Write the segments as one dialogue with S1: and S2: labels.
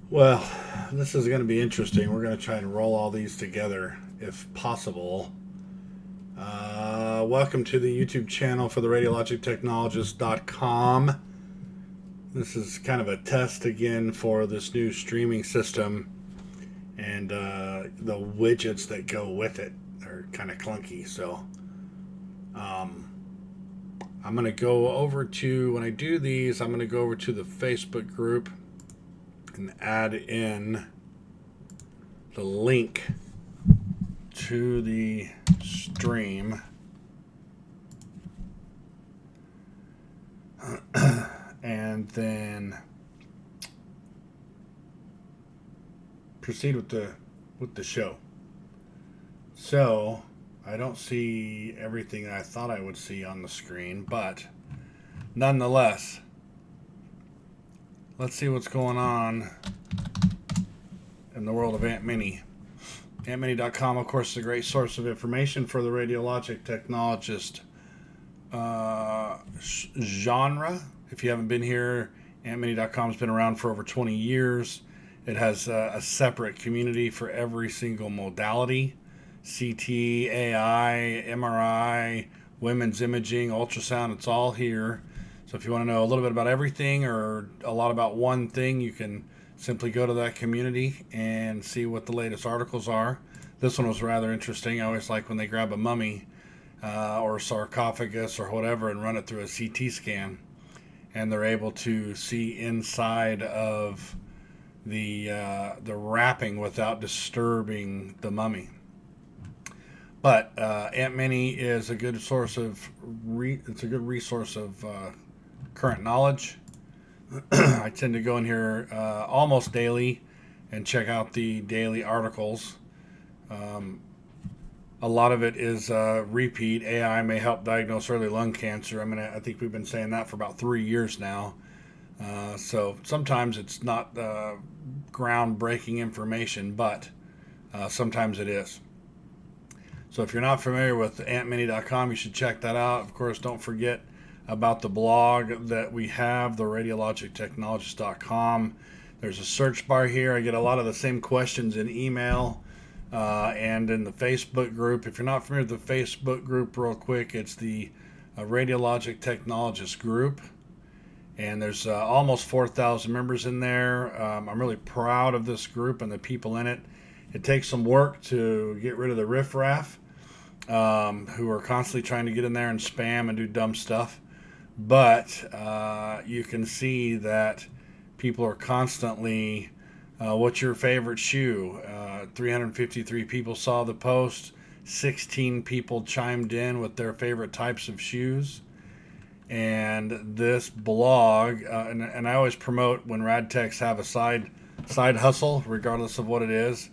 S1: Well, this is going to be interesting. We're going to try and roll all these together. if possible. Welcome to the YouTube channel for the radiologictechnologist.com. This is kind of a test again for this new streaming system, and the widgets that go with it are kind of clunky. So I'm going to go over to, when I do these, I'm going to go over to the Facebook group and add in the link to the stream. And then proceed with the show. So I don't see everything that I thought I would see on the screen, but nonetheless, let's see what's going on in the world of Aunt Minnie. AuntMinnie.com, of course, is a great source of information for the radiologic technologist genre. If you haven't been here, AuntMinnie.com has been around for over 20 years. It has a separate community for every single modality: CT, AI, MRI, women's imaging, ultrasound. It's all here. So if you want to know a little bit about everything or a lot about one thing, you can simply go to that community and see what the latest articles are. This one was rather interesting. I always like when they grab a mummy or sarcophagus or whatever and run it through a CT scan, and they're able to see inside of the wrapping without disturbing the mummy. But Aunt Minnie is a good source of it's a good resource of current knowledge. I tend to go in here almost daily and check out the daily articles. A lot of it is repeat. AI may help diagnose early lung cancer. I think we've been saying that for about 3 years now. So sometimes it's not groundbreaking information, but sometimes it is. So if you're not familiar with AuntMinnie.com, you should check that out. Of course, don't forget about the blog that we have, the radiologictechnologist.com. There's a search bar here. I get a lot of the same questions in email and in the Facebook group. If you're not familiar with the Facebook group, real quick, it's the Radiologic Technologist group. And there's almost 4,000 members in there. I'm really proud of this group and the people in it. It takes some work to get rid of the riffraff who are constantly trying to get in there and spam and do dumb stuff. But you can see that people are constantly, what's your favorite shoe? 353 people saw the post. 16 people chimed in with their favorite types of shoes. And this blog, and I always promote when rad techs have a side hustle, regardless of what it is.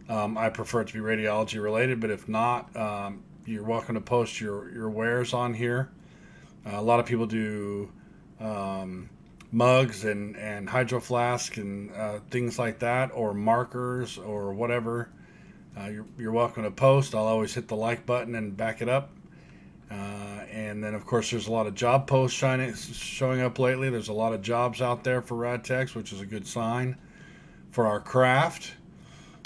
S1: I prefer it to be radiology related, but if not, you're welcome to post your wares on here. A lot of people do mugs and hydro flask and things like that, or markers or whatever. You're welcome to post. I'll always hit the like button and back it up. And then, of course, there's a lot of job posts showing up lately. There's a lot of jobs out there for rad techs, which is a good sign for our craft.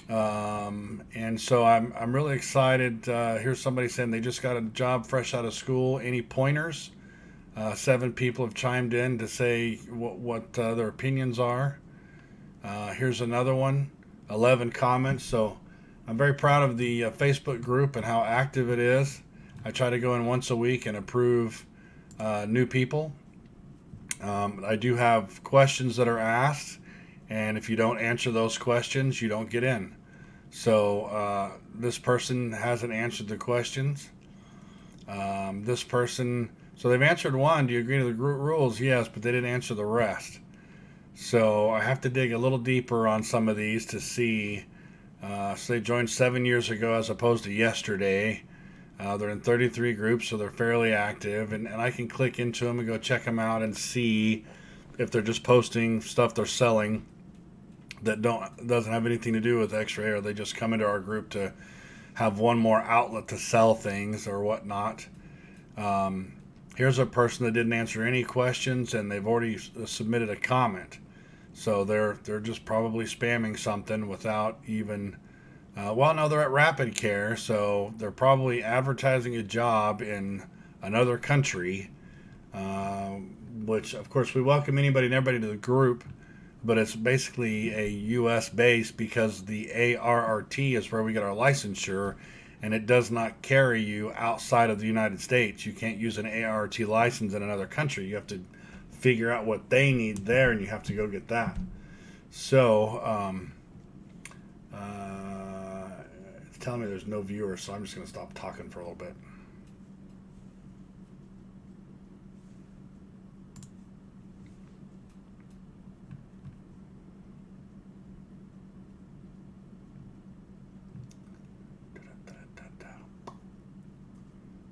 S1: And so I'm really excited. Here's somebody saying they just got a job fresh out of school. Any pointers? 7 people have chimed in to say what their opinions are. Here's another one. 11 comments. So I'm very proud of the Facebook group and how active it is. I try to go in once a week and approve new people. I do have questions that are asked, and if you don't answer those questions, you don't get in. So this person hasn't answered the questions. This person, so they've answered one. Do you agree to the group rules? Yes, but they didn't answer the rest. So I have to dig a little deeper on some of these to see. So they joined 7 years ago as opposed to yesterday. They're in 33 groups, so they're fairly active, and I can click into them and go check them out and see if they're just posting stuff they're selling that doesn't have anything to do with X-ray, or they just come into our group to have one more outlet to sell things or whatnot. Here's a person that didn't answer any questions, and they've already submitted a comment. So they're just probably spamming something without even Well, no, they're at Rapid Care, so they're probably advertising a job in another country, uh, which, of course, we welcome anybody and everybody to the group, but it's basically a U.S. base because the ARRT is where we get our licensure, and it does not carry you outside of the United States. You can't use an ARRT license in another country. You have to figure out what they need there, and you have to go get that. So, it's telling me there's no viewers, so I'm just going to stop talking for a little bit.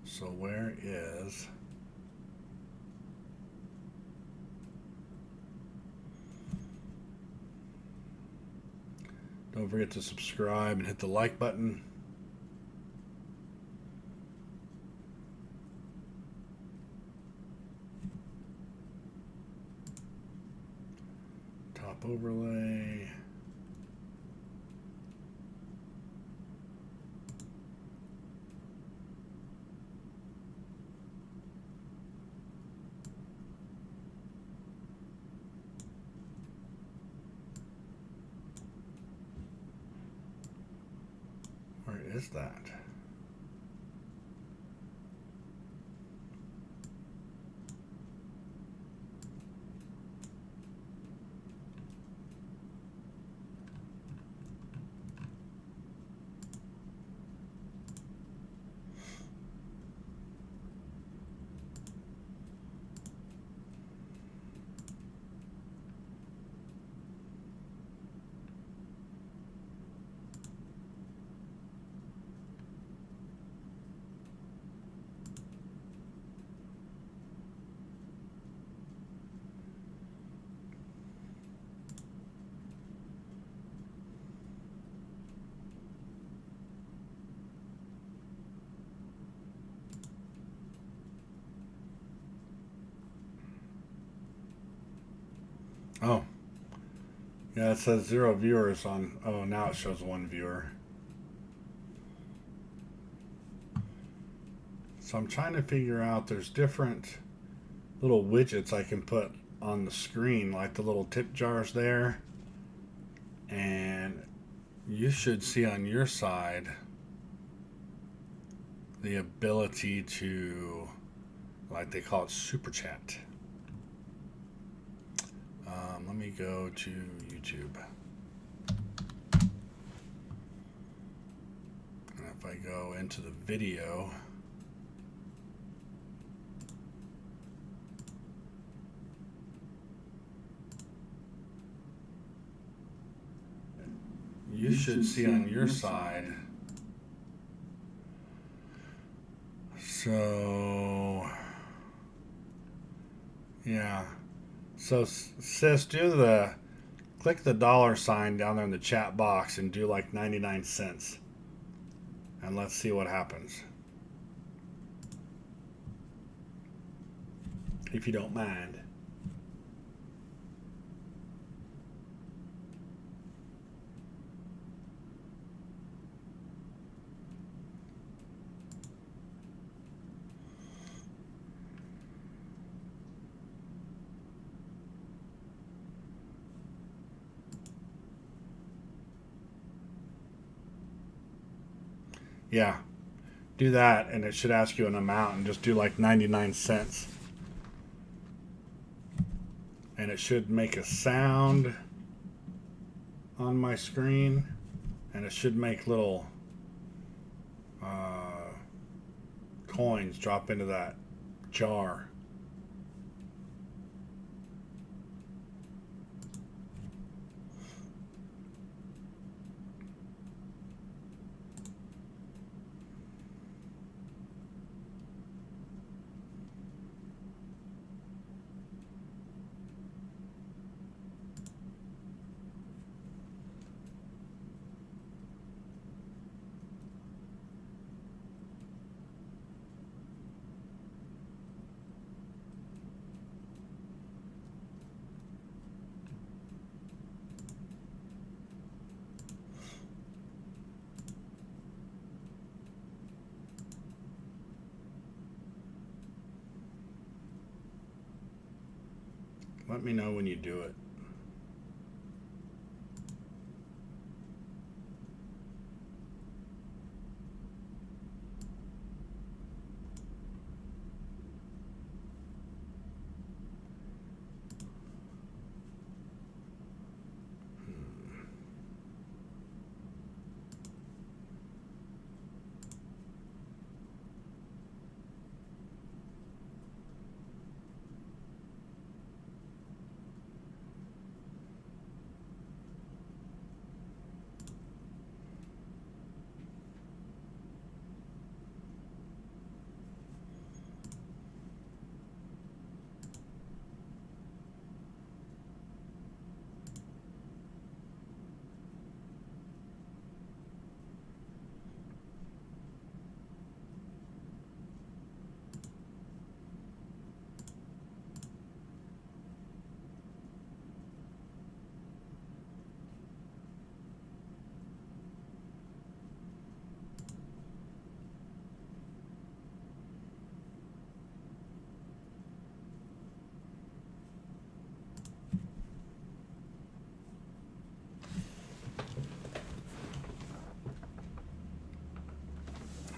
S1: So where is... Don't forget to subscribe and hit the like button. Top overlay. Where is that? Oh, yeah, it says 0 viewers on... Oh, now it shows 1 viewer. So I'm trying to figure out, there's different little widgets I can put on the screen, like the little tip jars there. And you should see on your side the ability to, like they call it, super chat. Let me go to YouTube. And if I go into the video, you should see on your side. So, yeah. So, sis, click the $ down there in the chat box and do like 99 cents. And let's see what happens. If you don't mind. Yeah, do that, and it should ask you an amount, and just do like 99 cents. And it should make a sound on my screen, and it should make little coins drop into that jar. Let me know when you do it.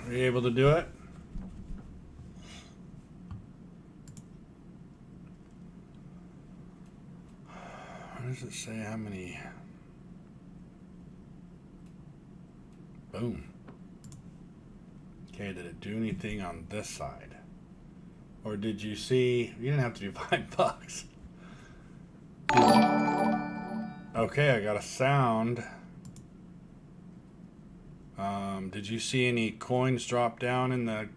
S1: Are you able to do it? Where does it say how many? Boom. Okay, did it do anything on this side? Or did you see, you didn't have to do $5. Okay, I got a sound. Did you see any coins drop down in the,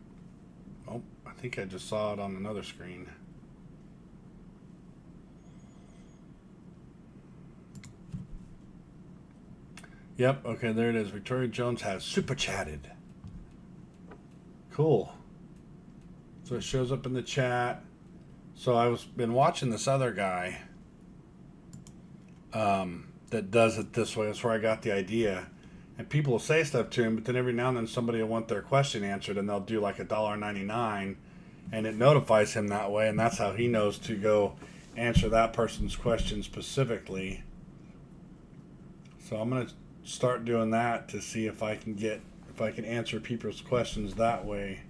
S1: oh, I think I just saw it on another screen. Yep, okay, there it is. Victoria Jones has super chatted. Cool. So it shows up in the chat. So I've been watching this other guy that does it this way. That's where I got the idea. And people will say stuff to him, but then every now and then somebody will want their question answered, and they'll do like $1.99, and it notifies him that way, and that's how he knows to go answer that person's question specifically. So I'm gonna start doing that to see if I can answer people's questions that way.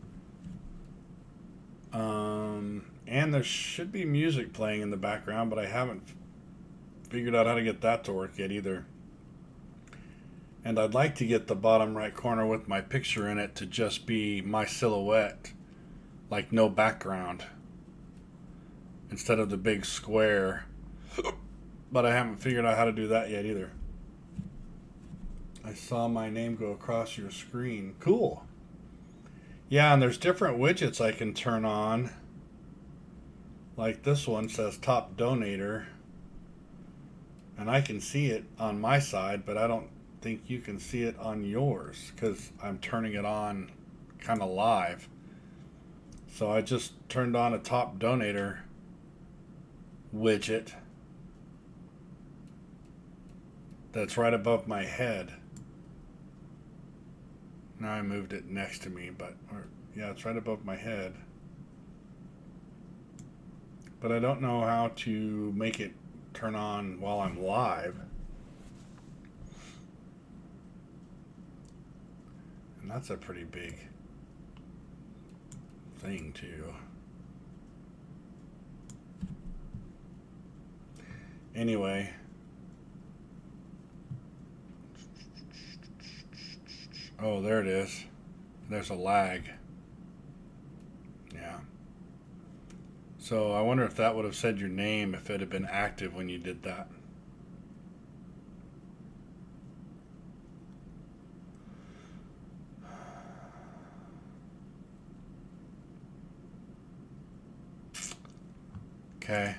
S1: And there should be music playing in the background, but I haven't figured out how to get that to work yet either. And I'd like to get the bottom right corner with my picture in it to just be my silhouette, like no background, instead of the big square. But I haven't figured out how to do that yet either. I saw my name go across your screen. Cool. Yeah, and there's different widgets I can turn on. Like this one says top donator. And I can see it on my side, but I don't think you can see it on yours because I'm turning it on kind of live. So I just turned on a top donator widget that's right above my head. Now I moved it next to me, yeah, it's right above my head. But I don't know how to make it turn on while I'm live. And that's a pretty big thing too. Anyway. Oh, there it is. There's a lag. Yeah. So I wonder if that would have said your name if it had been active when you did that. Okay.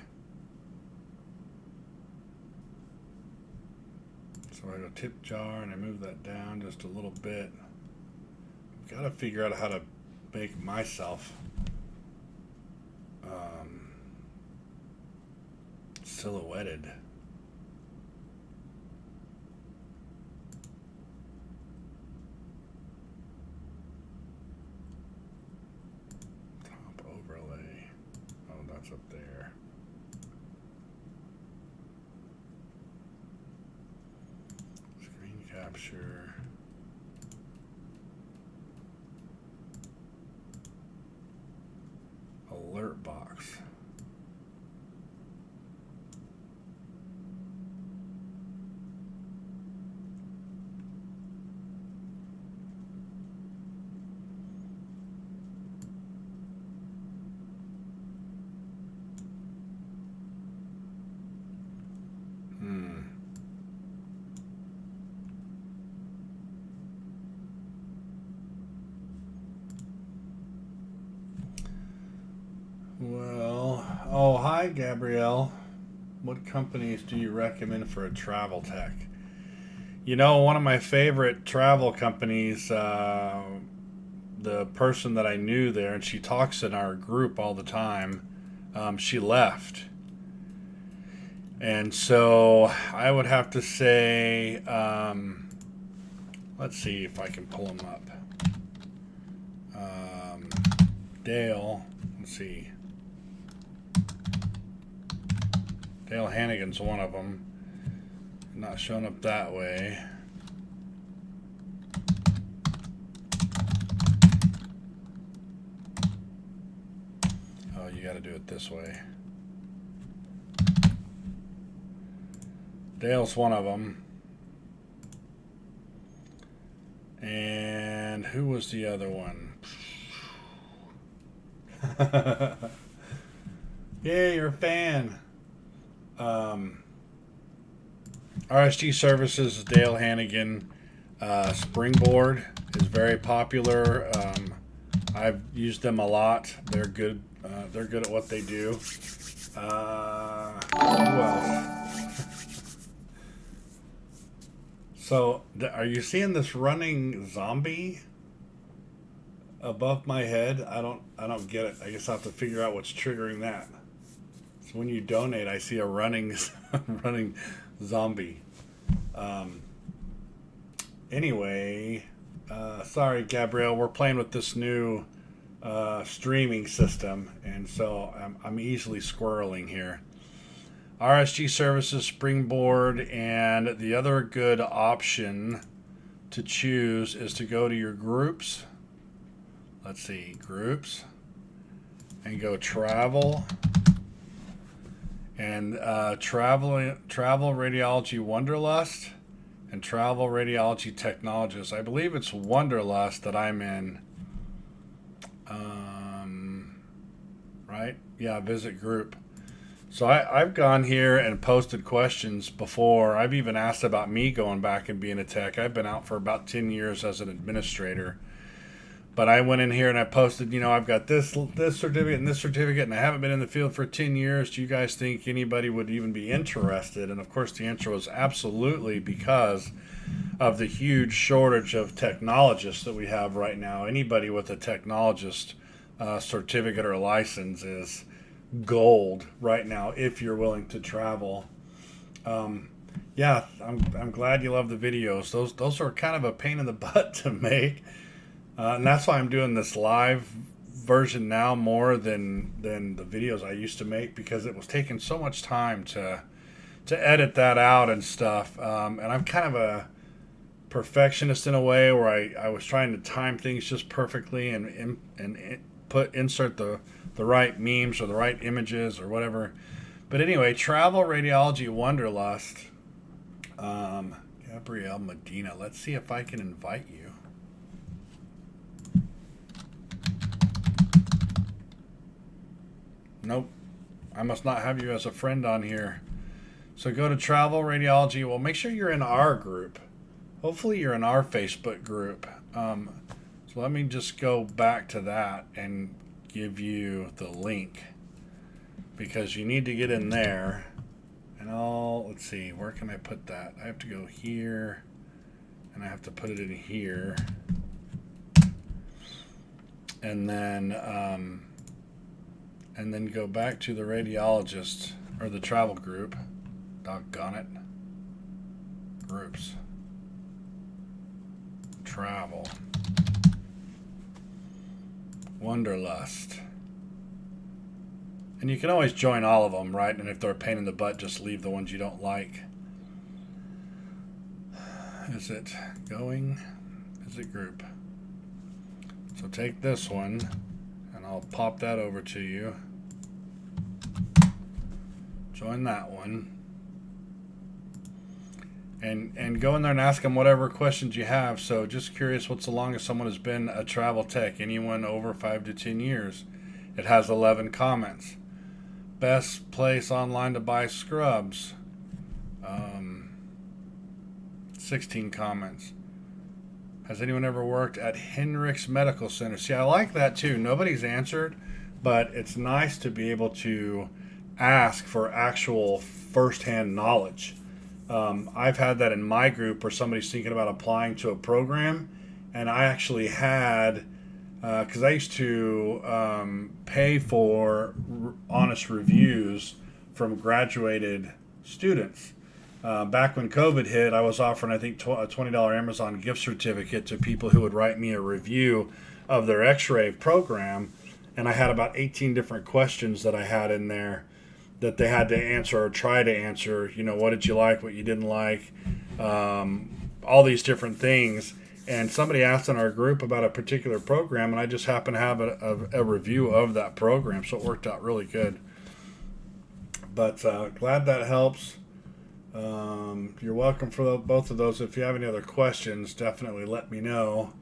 S1: So I go tip jar and I move that down just a little bit. I've got to figure out how to make myself silhouetted. Top overlay. Oh, that's up there. Hampshire. Alert box. Well, oh, hi, Gabrielle. What companies do you recommend for a travel tech? You know, one of my favorite travel companies, the person that I knew there, and she talks in our group all the time, she left. And so I would have to say, let's see if I can pull them up. Dale, let's see. Dale Hannigan's one of them. Not showing up that way. Oh, you got to do it this way. Dale's one of them. And who was the other one? Yeah, you're a fan. RSG Services, Dale Hannigan. Springboard is very popular. I've used them a lot. They're good. They're good at what they do. Who else? So, are you seeing this running zombie above my head? I don't get it. I guess I have to figure out what's triggering that. So when you donate, I see a running running zombie. Anyway, sorry, Gabrielle. We're playing with this new streaming system, and so I'm easily squirreling here. RSG Services, Springboard, and the other good option to choose is to go to your groups. Let's see, groups, and go travel. And travel radiology Wanderlust and travel radiology technologist. I believe it's Wanderlust that I'm in. Right? Yeah, visit group. So I've gone here and posted questions before. I've even asked about me going back and being a tech. I've been out for about 10 years as an administrator. But I went in here and I posted, you know, I've got this certificate and this certificate, and I haven't been in the field for 10 years. Do you guys think anybody would even be interested? And of course, the answer was absolutely, because of the huge shortage of technologists that we have right now. Anybody with a technologist certificate or license is gold right now if you're willing to travel. Yeah, I'm glad you love the videos. Those are kind of a pain in the butt to make. And that's why I'm doing this live version now more than the videos I used to make, because it was taking so much time to edit that out and stuff. And I'm kind of a perfectionist in a way, where I was trying to time things just perfectly and insert the right memes or the right images or whatever. But anyway, travel radiology Wanderlust. Gabrielle Medina. Let's see if I can invite you. Nope. I must not have you as a friend on here. So go to travel radiology. Well, make sure you're in our group. Hopefully you're in our Facebook group. So let me just go back to that and give you the link, because you need to get in there. And let's see, where can I put that? I have to go here, and I have to put it in here. And then go back to the radiologist or the travel group. Doggone it. Groups. Travel. Wanderlust. And you can always join all of them, right? And if they're a pain in the butt, just leave the ones you don't like. is it going? Is it group? So take this one, and I'll pop that over to you. Join that one. And go in there and ask them whatever questions you have. So just curious, what's the longest someone has been a travel tech? Anyone over 5 to 10 years? It has 11 comments. Best place online to buy scrubs. 16 comments. Has anyone ever worked at Hendricks Medical Center? See, I like that too. Nobody's answered, but it's nice to be able to ask for actual firsthand knowledge. I've had that in my group where somebody's thinking about applying to a program, and I actually had, because I used to pay for honest reviews from graduated students. Back when COVID hit, I was offering, I think, a $20 Amazon gift certificate to people who would write me a review of their x-ray program, and I had about 18 different questions that I had in there that they had to answer or try to answer. You know, what did you like, what you didn't like, all these different things. And somebody asked in our group about a particular program, and I just happened to have a review of that program, so it worked out really good. But glad that helps. You're welcome for both of those. If you have any other questions, definitely let me know.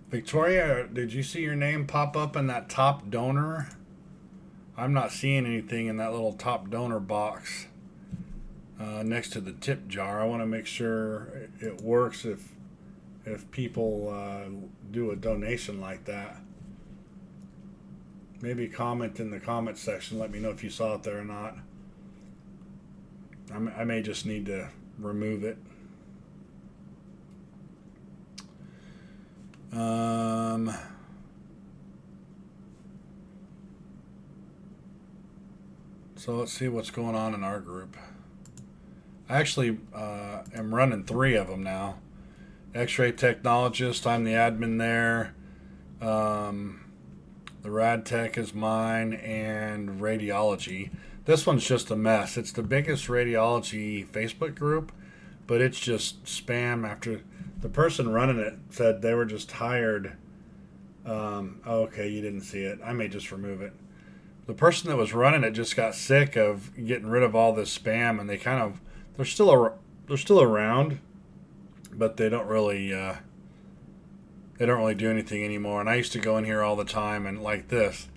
S1: Victoria, did you see your name pop up in that top donor? I'm not seeing anything in that little top donor box next to the tip jar. I want to make sure it works if people do a donation like that. Maybe comment in the comment section. Let me know if you saw it there or not. I may just need to remove it. So let's see what's going on in our group. I actually am running 3 of them now. X-ray technologist, I'm the admin there. The rad tech is mine, and radiology. This one's just a mess. It's the biggest radiology Facebook group, but it's just spam after the person running it said they were just tired. Okay, you didn't see it. I may just remove it. The person that was running it just got sick of getting rid of all this spam, and they're still around, but they don't really do anything anymore. And I used to go in here all the time, and like this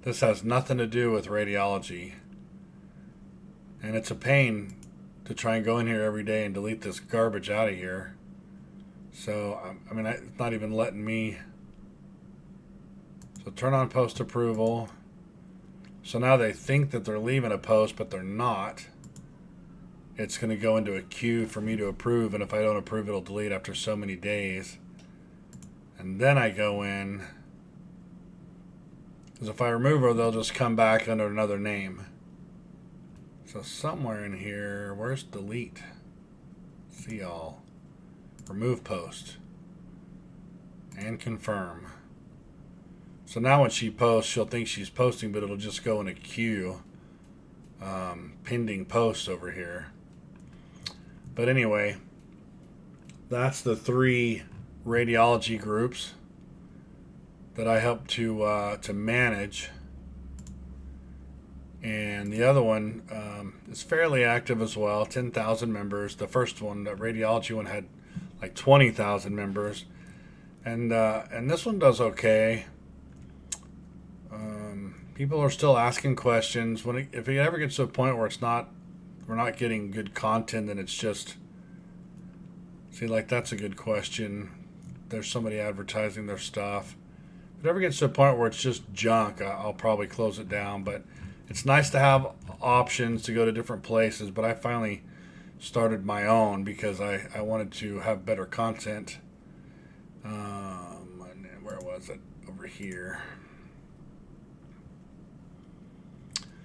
S1: has nothing to do with radiology. And it's a pain to try and go in here every day and delete this garbage out of here. So, I mean, it's not even letting me. So turn on post approval. So now they think that they're leaving a post, but they're not. It's going to go into a queue for me to approve, and if I don't approve, it'll delete after so many days. And then I go in. Because if I remove her, they'll just come back under another name. So somewhere in here, where's delete? See all. Remove post. And confirm. So now when she posts, she'll think she's posting, but it'll just go in a queue. Pending posts over here. But anyway, that's the 3 radiology groups that I help to manage. And the other one is fairly active as well, 10,000 members. The first one, the radiology one, had like 20,000 members, and this one does okay. People are still asking questions. If it ever gets to a point where we're not getting good content, then it's just, see, like that's a good question. There's somebody advertising their stuff. If it ever gets to a point where it's just junk, I'll probably close it down. But it's nice to have options to go to different places, but I finally started my own because I wanted to have better content. Where was it? Over here.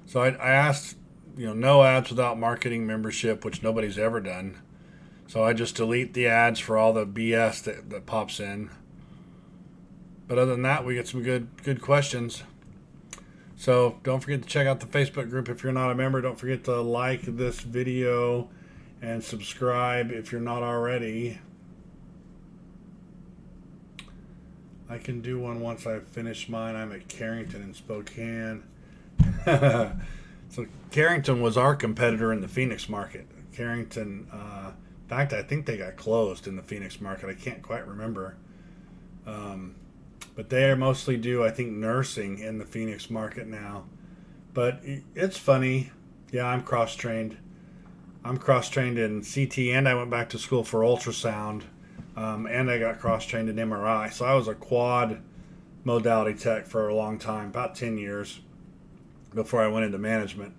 S1: So I asked, no ads without marketing membership, which nobody's ever done. So I just delete the ads for all the BS that pops in. But other than that, we get some good questions. So don't forget to check out the Facebook group if you're not a member. Don't forget to like this video and subscribe if you're not already. I can do one once I finish mine. I'm at Carrington in Spokane. So Carrington was our competitor in the Phoenix market. Carrington, in fact, I think they got closed in the Phoenix market. I can't quite remember. But they mostly do, I think, nursing in the Phoenix market now. But it's funny. Yeah, I'm cross-trained. I'm cross-trained in CT, and I went back to school for ultrasound, and I got cross-trained in MRI. So I was a quad modality tech for a long time, about 10 years before I went into management.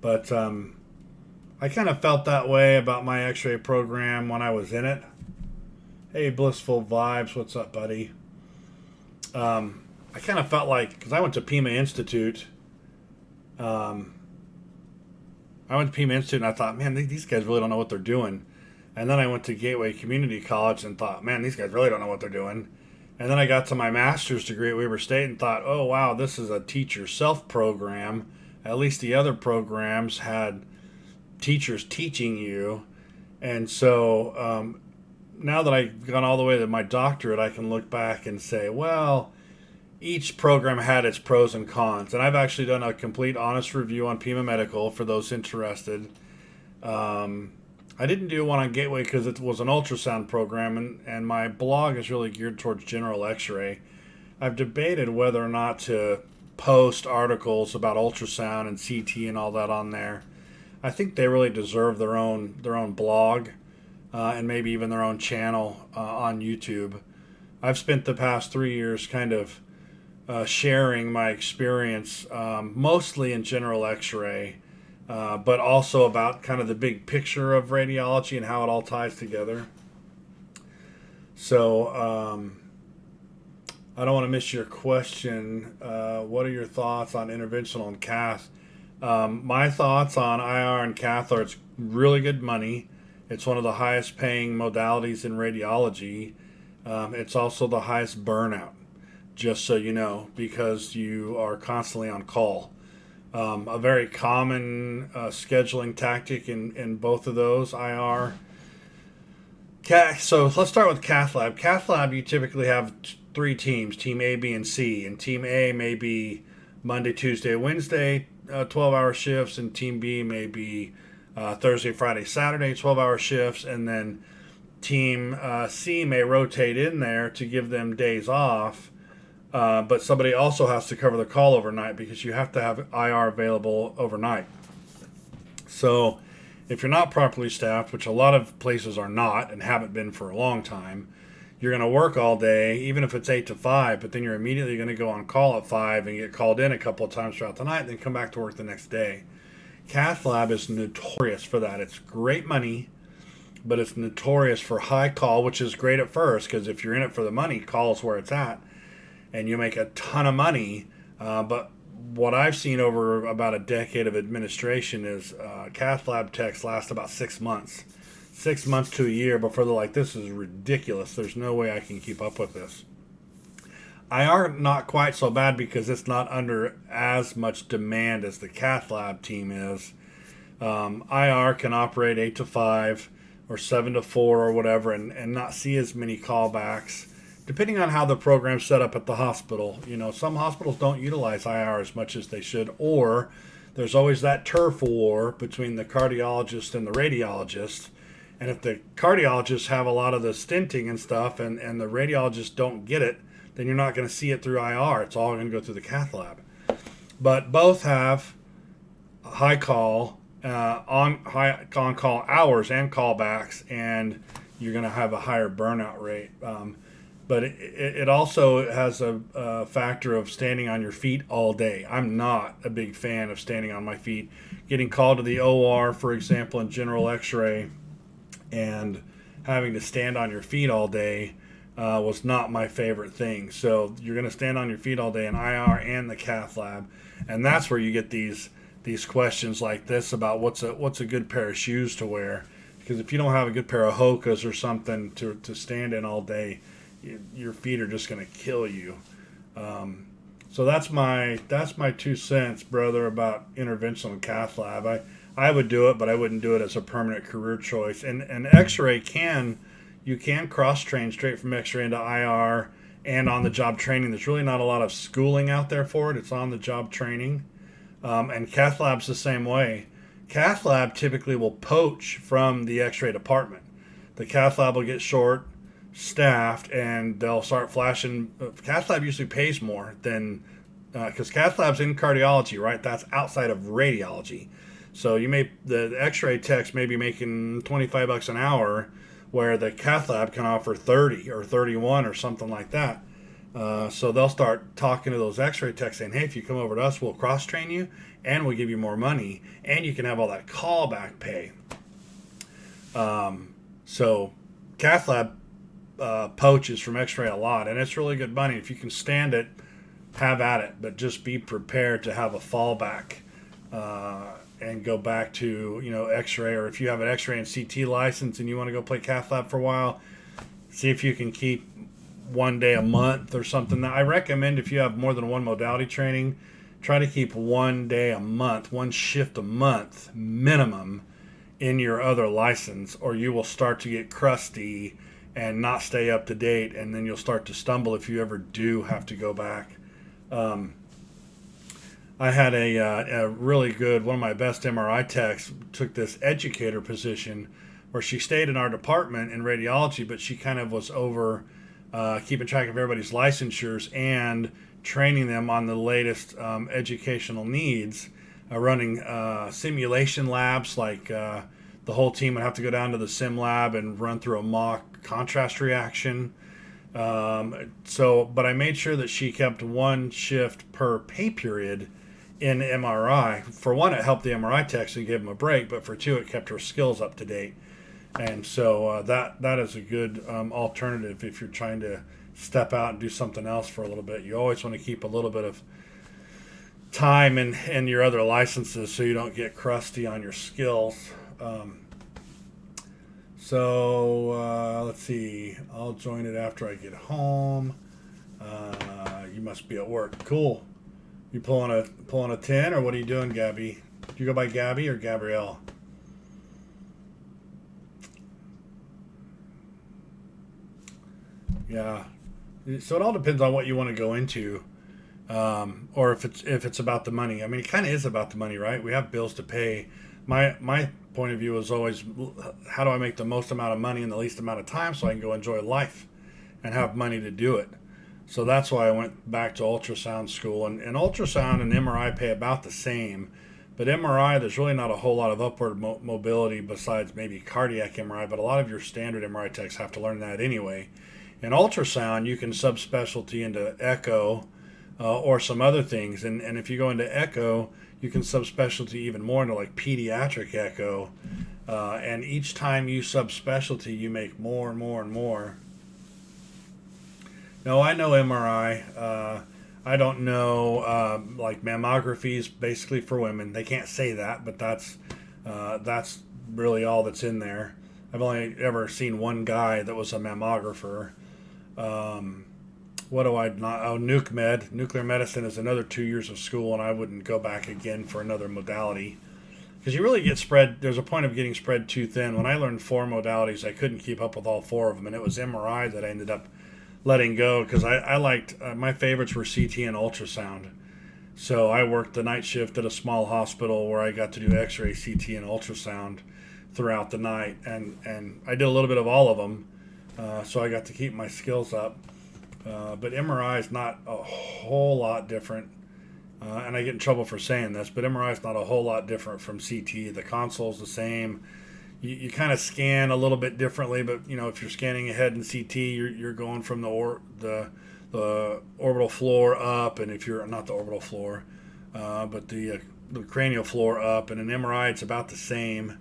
S1: But I kind of felt that way about my x-ray program when I was in it. Hey, Blissful Vibes, what's up, buddy? I kind of felt like, because I went to Pima Institute, and I thought, man, these guys really don't know what they're doing. And then I went to Gateway Community College and thought, man, these guys really don't know what they're doing. And then I got to my master's degree at Weber State and thought, oh, wow, this is a teacher self program. At least the other programs had teachers teaching you. And so now that I've gone all the way to my doctorate, I can look back and say, well, each program had its pros and cons. And I've actually done a complete honest review on Pima Medical for those interested. I didn't do one on Gateway because it was an ultrasound program, and my blog is really geared towards general x-ray. I've debated whether or not to post articles about ultrasound and CT and all that on there. I think they really deserve their own blog and maybe even their own channel on YouTube. I've spent the past 3 years kind of sharing my experience, mostly in general x-ray, but also about kind of the big picture of radiology and how it all ties together. So I don't want to miss your question. What are your thoughts on interventional and cath? My thoughts on IR and cath are it's really good money. It's one of the highest paying modalities in radiology. It's also the highest burnout, just so you know, because you are constantly on call. A very common scheduling tactic in both of those, IR. So let's start with Cath Lab. Cath Lab, you typically have 3 teams, Team A, B, and C. And Team A may be Monday, Tuesday, Wednesday, 12-hour shifts, and Team B may be Thursday, Friday, Saturday, 12-hour shifts, and then Team C may rotate in there to give them days off. But somebody also has to cover the call overnight because you have to have IR available overnight. So if you're not properly staffed, which a lot of places are not and haven't been for a long time, you're going to work all day, even if it's 8 to 5, but then you're immediately going to go on call at 5 and get called in a couple of times throughout the night, and then come back to work the next day. Cath Lab is notorious for that. It's great money, but it's notorious for high call, which is great at first because if you're in it for the money, call is where it's at. And you make a ton of money, but what I've seen over about a decade of administration is Cath Lab techs last about 6 months. 6 months to a year before they're like, this is ridiculous. There's no way I can keep up with this. IR not quite so bad because it's not under as much demand as the Cath Lab team is. IR can operate 8 to 5 or 7 to 4 or whatever and not see as many callbacks. Depending on how the program's set up at the hospital. You know, some hospitals don't utilize IR as much as they should, or there's always that turf war between the cardiologist and the radiologist. And if the cardiologists have a lot of the stenting and stuff and the radiologists don't get it, then you're not going to see it through IR. It's all going to go through the Cath Lab. But both have high call, on call hours and callbacks, and you're going to have a higher burnout rate. But it also has a factor of standing on your feet all day. I'm not a big fan of standing on my feet. Getting called to the OR, for example, in general x-ray, and having to stand on your feet all day was not my favorite thing. So you're going to stand on your feet all day in IR and the Cath Lab. And that's where you get these questions like this about what's a good pair of shoes to wear. Because if you don't have a good pair of Hokas or something to stand in all day, your feet are just going to kill you. So that's my 2 cents, brother, about interventional and Cath Lab. I would do it, but I wouldn't do it as a permanent career choice. And X-ray you can cross train straight from X-ray into IR and on the job training. There's really not a lot of schooling out there for it. It's on the job training. And Cath Lab's the same way. Cath Lab typically will poach from the X-ray department. The Cath Lab will get short staffed, and they'll start flashing. Cath Lab usually pays more than because Cath Lab's in cardiology, right? That's outside of radiology. So the X-ray techs may be making $25 an hour, where the Cath Lab can offer 30 or 31 or something like that. So they'll start talking to those X-ray techs saying, "Hey, if you come over to us, we'll cross train you, and we'll give you more money, and you can have all that callback pay." So Cath Lab poaches from X-ray a lot, and it's really good money. If you can stand it, have at it, but just be prepared to have a fallback and go back to X-ray, or if you have an X-ray and CT license and you want to go play Cath Lab for a while, see if you can keep one day a month or something. I recommend if you have more than one modality training, try to keep one day a month, one shift a month minimum in your other license, or you will start to get crusty and not stay up to date, and then you'll start to stumble if you ever do have to go back. I had a really good, one of my best MRI techs took this educator position where she stayed in our department in radiology, but she kind of was over keeping track of everybody's licensures and training them on the latest educational needs, running simulation labs. Like the whole team would have to go down to the sim lab and run through a mock contrast reaction. But I made sure that she kept one shift per pay period in MRI. For one, it helped the MRI techs and gave them a break, but for two, it kept her skills up to date. And so that is a good alternative if you're trying to step out and do something else for a little bit. You always want to keep a little bit of time in your other licenses so you don't get crusty on your skills. Let's see. I'll join it after I get home. You must be at work. Cool. You pulling a 10, or what are you doing, Gabby? Do you go by Gabby or Gabrielle? Yeah. So it all depends on what you want to go into, or if it's about the money. I mean, it kind of is about the money, right? We have bills to pay. My point of view is always, how do I make the most amount of money in the least amount of time so I can go enjoy life and have money to do it. So that's why I went back to ultrasound school. And ultrasound and MRI pay about the same. But MRI, there's really not a whole lot of upward mobility besides maybe cardiac MRI. But a lot of your standard MRI techs have to learn that anyway. In ultrasound, you can subspecialty into echo or some other things. And if you go into echo, you can subspecialty even more into like pediatric echo. And each time you subspecialty, you make more and more and more. No, I know MRI. I don't know like mammography is basically for women. They can't say that, but that's really all that's in there. I've only ever seen one guy that was a mammographer. What do I not? Oh, nuke med. Nuclear medicine is another 2 years of school, and I wouldn't go back again for another modality. Because you really get spread, there's a point of getting spread too thin. When I learned 4 modalities, I couldn't keep up with all 4 of them, and it was MRI that I ended up letting go because I liked, my favorites were CT and ultrasound. So I worked the night shift at a small hospital where I got to do X-ray, CT, and ultrasound throughout the night, and I did a little bit of all of them, so I got to keep my skills up. But MRI is not a whole lot different, and I get in trouble for saying this, but MRI is not a whole lot different from CT. The console's the same. You kind of scan a little bit differently, but if you're scanning ahead in CT, you're going from the orbital floor up, and if you're not the orbital floor, but the cranial floor up, and in MRI it's about the same.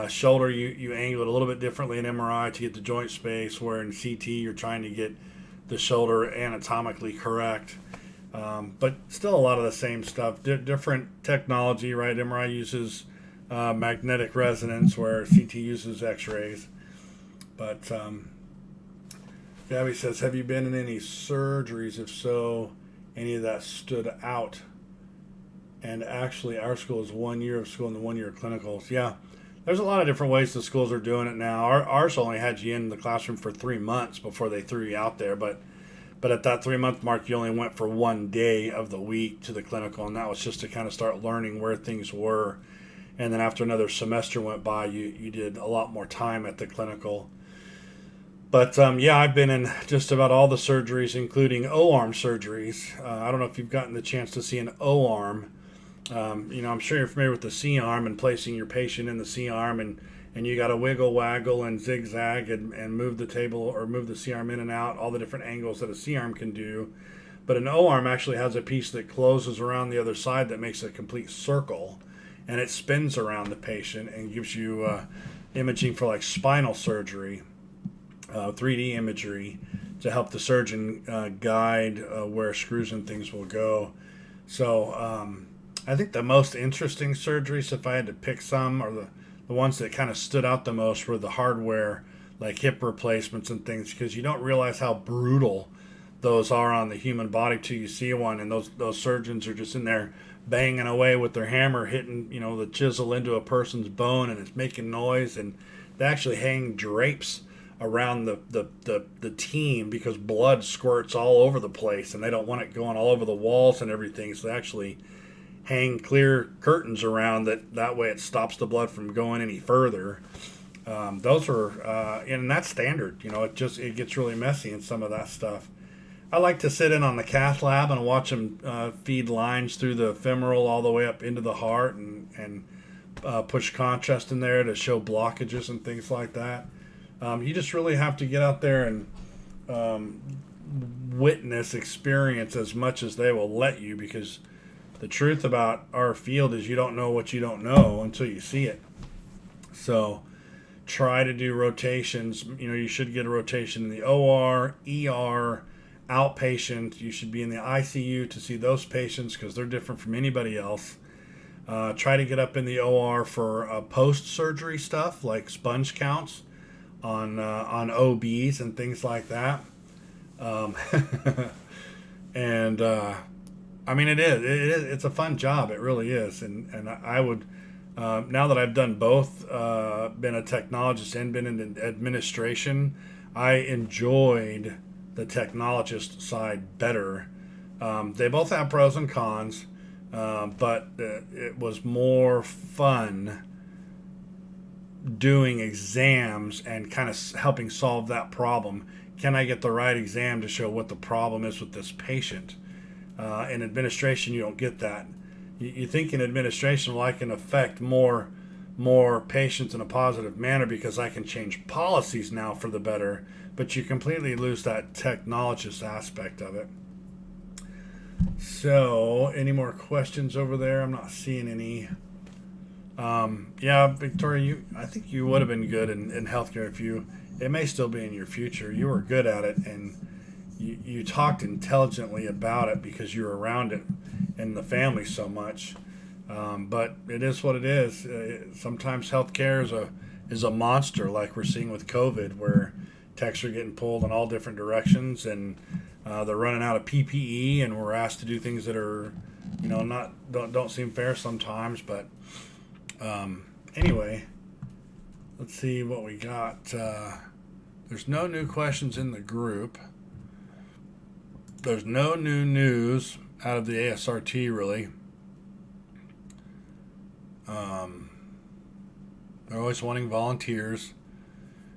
S1: Shoulder, you angle it a little bit differently in MRI to get the joint space, where in CT you're trying to get the shoulder anatomically correct. But still a lot of the same stuff. Different technology, right? MRI uses magnetic resonance, where CT uses X-rays. But Gabby says, have you been in any surgeries? If so, any of that stood out? And actually, our school is 1 year of school and 1 year of clinicals. Yeah, there's a lot of different ways the schools are doing it now. Ours only had you in the classroom for 3 months before they threw you out there, but at that 3 month mark, you only went for 1 day of the week to the clinical, and that was just to kind of start learning where things were. And then after another semester went by, you did a lot more time at the clinical. But yeah, I've been in just about all the surgeries, including O-arm surgeries. I don't know if you've gotten the chance to see an O-arm. I'm sure you're familiar with the C-arm and placing your patient in the C-arm, and you got to wiggle, waggle, and zigzag and move the table or move the C-arm in and out, all the different angles that a C-arm can do. But an O-arm actually has a piece that closes around the other side that makes a complete circle, and it spins around the patient and gives you imaging for like spinal surgery, 3D imagery to help the surgeon guide where screws and things will go. So I think the most interesting surgeries, if I had to pick some, are the ones that kind of stood out the most were the hardware, like hip replacements and things, because you don't realize how brutal those are on the human body till you see one, and those surgeons are just in there banging away with their hammer, hitting the chisel into a person's bone, and it's making noise, and they actually hang drapes around the team because blood squirts all over the place, and they don't want it going all over the walls and everything, so they actually hang clear curtains around that way it stops the blood from going any further. Those are and that's standard. It gets really messy in some of that stuff. I like to sit in on the Cath Lab and watch them feed lines through the femoral all the way up into the heart and push contrast in there to show blockages and things like that. You just really have to get out there and witness, experience as much as they will let you, because the truth about our field is you don't know what you don't know until you see it. So try to do rotations. You should get a rotation in the OR, ER, outpatient. You should be in the ICU to see those patients because they're different from anybody else. Try to get up in the OR for post-surgery stuff like sponge counts on OBs and things like that. And it's a fun job. It really is. And I would, now that I've done both, been a technologist and been in administration, I enjoyed the technologist side better. They both have pros and cons, but it was more fun doing exams and kind of helping solve that problem. Can I get the right exam to show what the problem is with this patient? In administration, you don't get that. You think in administration, well, I can affect more patients in a positive manner because I can change policies now for the better, but you completely lose that technologist aspect of it. So, any more questions over there? I'm not seeing any. Yeah, Victoria, I think you would have been good in healthcare it may still be in your future. You were good at it, and you talked intelligently about it because you're around it and the family so much. But it is what it is. Sometimes healthcare is a monster, like we're seeing with COVID, where techs are getting pulled in all different directions, and they're running out of PPE, and we're asked to do things that are, don't seem fair sometimes. But anyway, let's see what we got. There's no new questions in the group. There's no new news out of the ASRT, really. They're always wanting volunteers,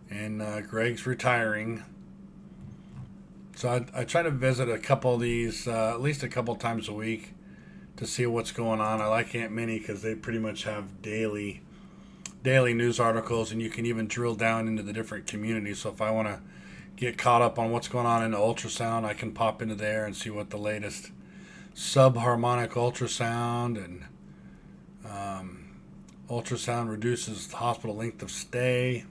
S1: and Greg's retiring. So I try to visit a couple of these, at least a couple times a week, to see what's going on. I like Aunt Minnie because they pretty much have daily news articles, and you can even drill down into the different communities. So if I want to get caught up on what's going on in the ultrasound, I can pop into there and see what the latest subharmonic ultrasound and ultrasound reduces hospital length of stay.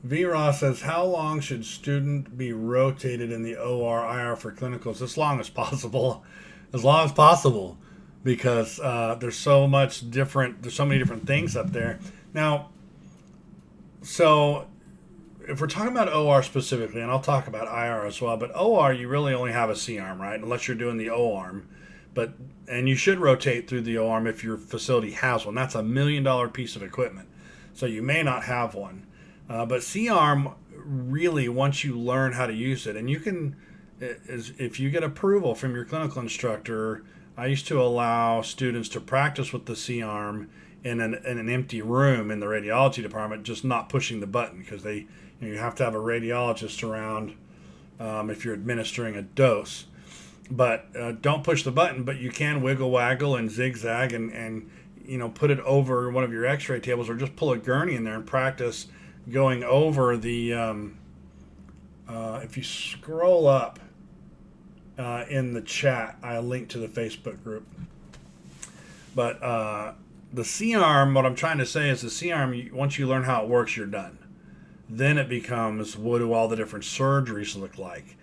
S1: V-Ross says, how long should student be rotated in the OR, IR for clinicals? As long as possible. As long as possible. Because there's so many different things up there. Now, so if we're talking about OR specifically, and I'll talk about IR as well, but OR, you really only have a C-arm, right? Unless you're doing the O-arm. but and you should rotate through the O-arm if your facility has one. That's $1 million piece of equipment, so you may not have one. But C-arm, really, once you learn how to use it, and you can, if you get approval from your clinical instructor, I used to allow students to practice with the C-arm in an empty room in the radiology department, just not pushing the button, because you have to have a radiologist around if you're administering a dose. But don't push the button, but you can wiggle, waggle, and zigzag, and put it over one of your X-ray tables, or just pull a gurney in there and practice going over the. If you scroll up in the chat, I'll link to the Facebook group. But the C-arm, what I'm trying to say is the C-arm, once you learn how it works, you're done. Then it becomes, what do all the different surgeries look like?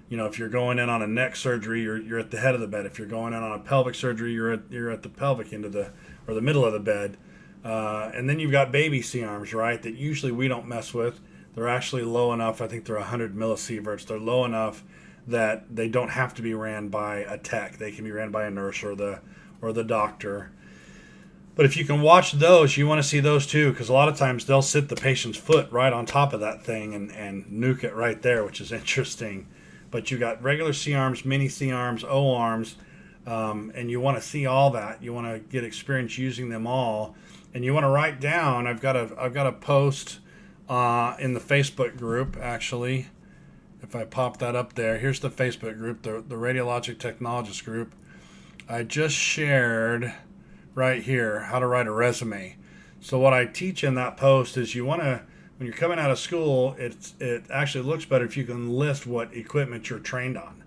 S1: If you're going in on a neck surgery, you're at the head of the bed. If you're going in on a pelvic surgery, you're at the pelvic end of the middle of the bed. And then you've got baby C-arms, right? That usually we don't mess with. They're actually low enough. I think they're 100 millisieverts. They're low enough that they don't have to be ran by a tech. They can be ran by a nurse or the doctor. But if you can watch those, you want to see those too, because a lot of times they'll sit the patient's foot right on top of that thing and nuke it right there, which is interesting. But you got regular C-arms, mini C-arms, O-arms, and you want to see all that. You want to get experience using them all, and you want to write down. I've got a post in the Facebook group, actually. If I pop that up there, here's the Facebook group, the Radiologic Technologist group. I just shared right here how to write a resume. So what I teach in that post is when you're coming out of school, it actually looks better if you can list what equipment you're trained on.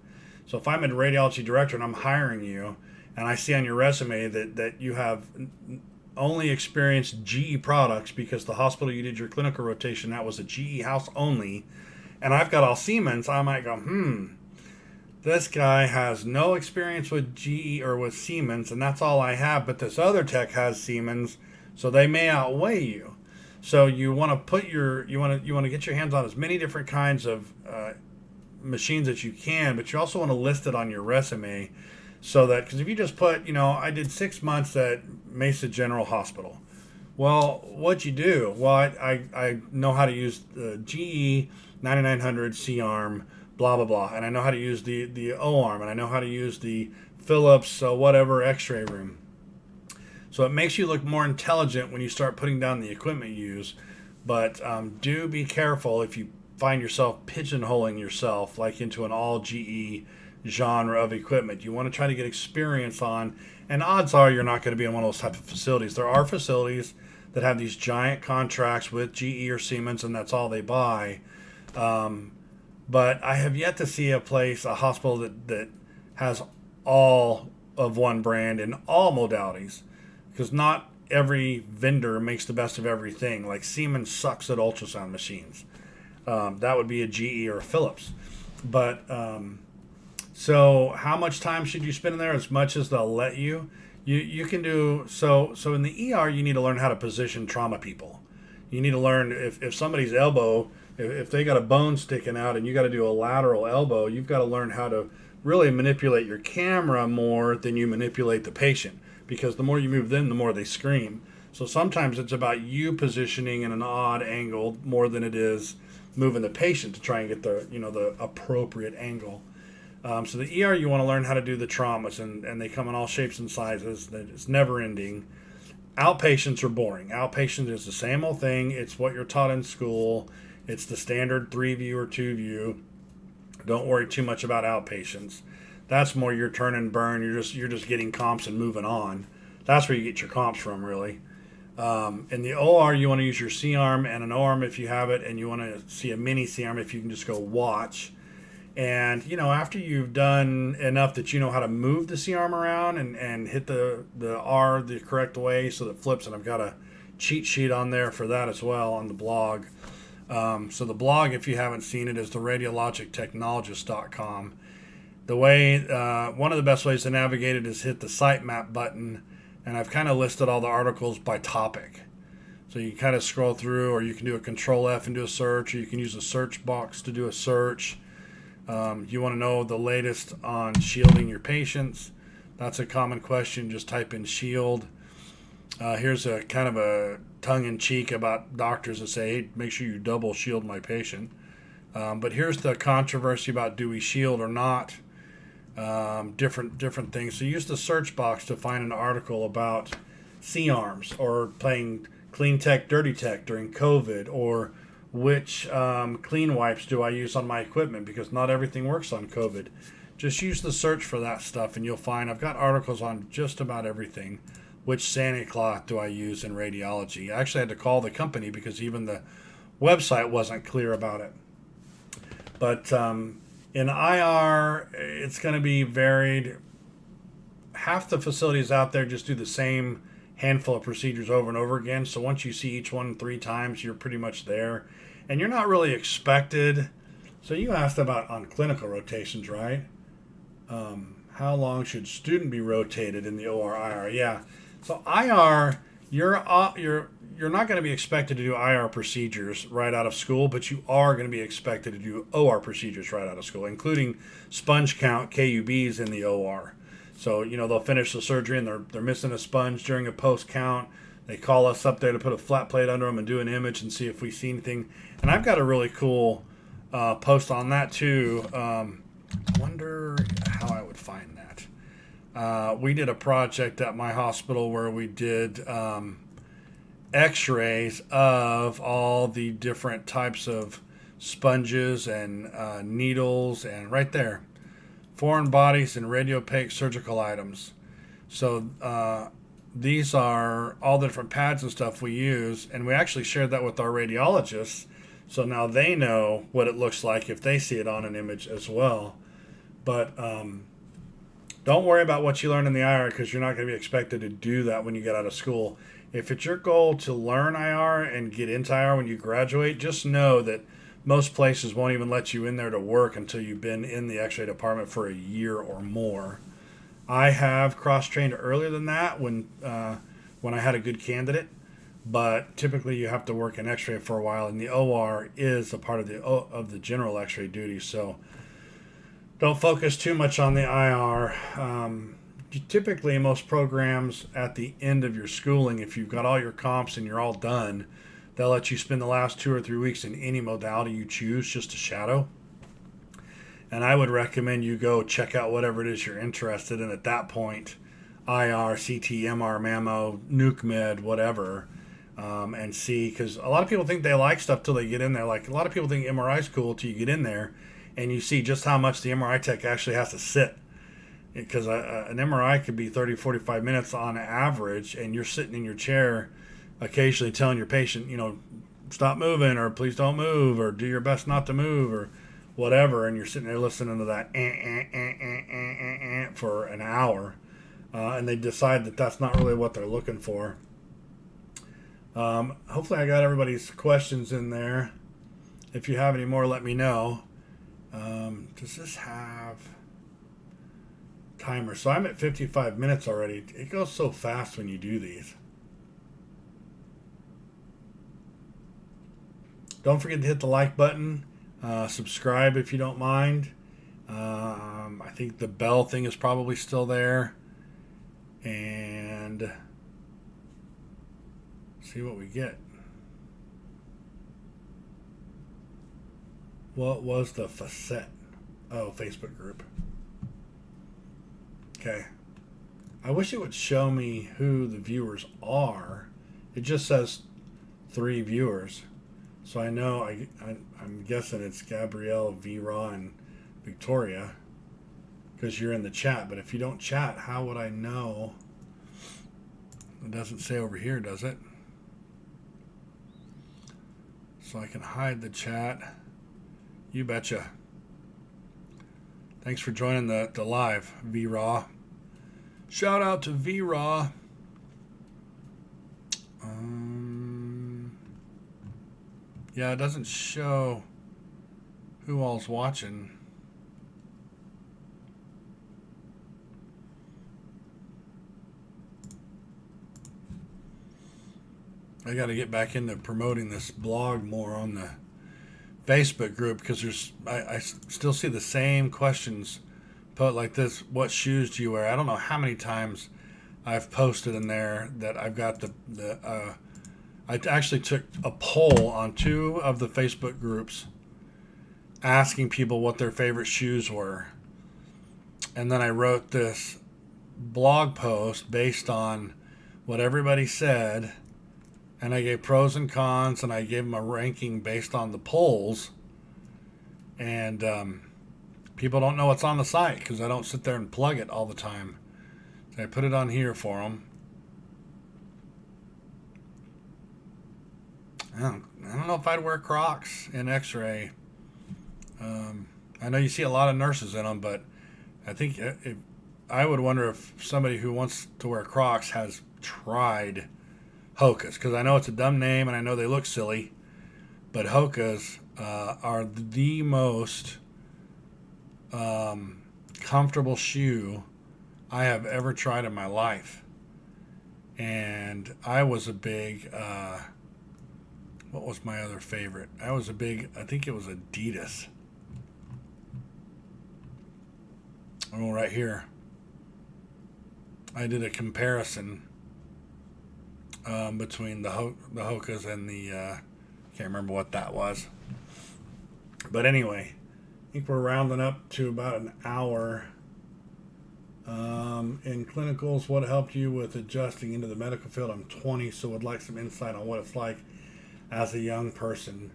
S1: So if I'm a radiology director and I'm hiring you, and I see on your resume that you have only experienced GE products because the hospital you did your clinical rotation, that was a GE house only, and I've got all Siemens, I might go, this guy has no experience with GE or with Siemens, and that's all I have, but this other tech has Siemens, so they may outweigh you. So you want to get your hands on as many different kinds of machines as you can, but you also want to list it on your resume, so that, because if you just put, I did 6 months at Mesa General Hospital. Well, what'd you do? Well, I know how to use the GE 9900 C-arm, blah blah blah, and I know how to use the O-arm, and I know how to use the Philips whatever X-ray room. So it makes you look more intelligent when you start putting down the equipment you use. But do be careful if you find yourself pigeonholing yourself like into an all GE genre of equipment. You want to try to get experience on, and odds are you're not going to be in one of those type of facilities. There are facilities that have these giant contracts with GE or Siemens, and that's all they buy. But I have yet to see a hospital that has all of one brand in all modalities. Because not every vendor makes the best of everything. Like Siemens sucks at ultrasound machines. That would be a GE or a Philips. But so how much time should you spend in there? As much as they'll let you. You can do so in the ER. You need to learn how to position trauma people. You need to learn if somebody's elbow, if they got a bone sticking out and you got to do a lateral elbow, you've got to learn how to really manipulate your camera more than you manipulate the patient. Because the more you move them, the more they scream. So sometimes it's about you positioning in an odd angle more than it is moving the patient to try and get the appropriate angle. So the ER, you want to learn how to do the traumas, and they come in all shapes and sizes. It's never ending. Outpatients are boring. Outpatient is the same old thing. It's what you're taught in school. It's the standard 3-view or 2-view. Don't worry too much about outpatients. That's more your turn and burn. You're just getting comps and moving on. That's where you get your comps from, really. In the OR, you want to use your C-arm and an O-arm if you have it, and you want to see a mini C-arm if you can just go watch. And, after you've done enough that you know how to move the C-arm around and hit the R the correct way so that it flips, and I've got a cheat sheet on there for that as well on the blog. So the blog, if you haven't seen it, is the radiologictechnologist.com. The way, one of the best ways to navigate it is hit the sitemap button, and I've kind of listed all the articles by topic. So you can kind of scroll through, or you can do a Control F and do a search, or you can use a search box to do a search. You want to know the latest on shielding your patients. That's a common question. Just type in shield. Here's a kind of a tongue-in-cheek about doctors that say, hey, make sure you double shield my patient. But here's the controversy about do we shield or not. Different things. So use the search box to find an article about C-arms or playing clean tech, dirty tech during COVID, or which clean wipes do I use on my equipment, because not everything works on COVID. Just use the search for that stuff and you'll find I've got articles on just about everything. Which sanicloth do I use in radiology? I actually had to call the company because even the website wasn't clear about it. But in IR, it's going to be varied. Half the facilities out there just do the same handful of procedures over and over again. So once you see each one 3 times, you're pretty much there. And you're not really expected. So you asked about on clinical rotations, right? How long should student be rotated in the OR IR? Yeah. So IR, you're not going to be expected to do IR procedures right out of school, but you are going to be expected to do OR procedures right out of school, including sponge count KUBs in the OR. So, they'll finish the surgery and they're missing a sponge during a post count. They call us up there to put a flat plate under them and do an image and see if we see anything. And I've got a really cool post on that too. Wonder how I would find that. We did a project at my hospital where we did x-rays of all the different types of sponges and needles, and right there, foreign bodies and radiopaque surgical items. So these are all the different pads and stuff we use, and we actually shared that with our radiologists, so now they know what it looks like if they see it on an image as well. But don't worry about what you learn in the IR, because you're not going to be expected to do that when you get out of school. If it's your goal to learn IR and get into IR when you graduate, just know that most places won't even let you in there to work until you've been in the x-ray department for a year or more. I have cross-trained earlier than that when I had a good candidate, but typically you have to work in x-ray for a while, and the OR is a part of the general x-ray duty, so don't focus too much on the IR. Typically, most programs at the end of your schooling, if you've got all your comps and you're all done, they'll let you spend the last 2 or 3 weeks in any modality you choose just to shadow. And I would recommend you go check out whatever it is you're interested in at that point, IR, CT, MR, mammo, nuke med, whatever, and see, because a lot of people think they like stuff till they get in there. Like, a lot of people think MRI is cool till you get in there and you see just how much the MRI tech actually has to sit. Because an MRI could be 30, 45 minutes on average, and you're sitting in your chair occasionally telling your patient, stop moving, or please don't move, or do your best not to move, or whatever, and you're sitting there listening to that for an hour, and they decide that that's not really what they're looking for. Hopefully I got everybody's questions in there. If you have any more, let me know. Does this have timer? So I'm at 55 minutes already. It goes so fast when you do these. Don't forget to hit the like button. Subscribe if you don't mind. I think the bell thing is probably still there. And see what we get. What was the facet? Oh, Facebook group. Okay. I wish it would show me who the viewers are. It just says 3 viewers. So I know, I'm guessing it's Gabrielle, Vera, and Victoria, because you're in the chat. But if you don't chat, how would I know? It doesn't say over here, does it? So I can hide the chat. You betcha. Thanks for joining the live, V-Raw. Shout out to V-Raw. Yeah, it doesn't show who all's watching. I got to get back into promoting this blog more on the Facebook group, because I still see the same questions put like this: what shoes do you wear? I don't know how many times I've posted in there that I've got I actually took a poll on 2 of the Facebook groups asking people what their favorite shoes were. And then I wrote this blog post based on what everybody said. And I gave pros and cons, and I gave them a ranking based on the polls. And people don't know what's on the site because I don't sit there and plug it all the time. So I put it on here for them. I don't know if I'd wear Crocs in X-ray. I know you see a lot of nurses in them, but I think I would wonder if somebody who wants to wear Crocs has tried Hokas, because I know it's a dumb name and I know they look silly, but Hokas are the most comfortable shoe I have ever tried in my life. And I was a big what was my other favorite? I think it was Adidas. Oh, right here. I did a comparison between the Hokas and the, can't remember what that was. But anyway, I think we're rounding up to about an hour. In clinicals, what helped you with adjusting into the medical field? I'm 20, so would like some insight on what it's like as a young person.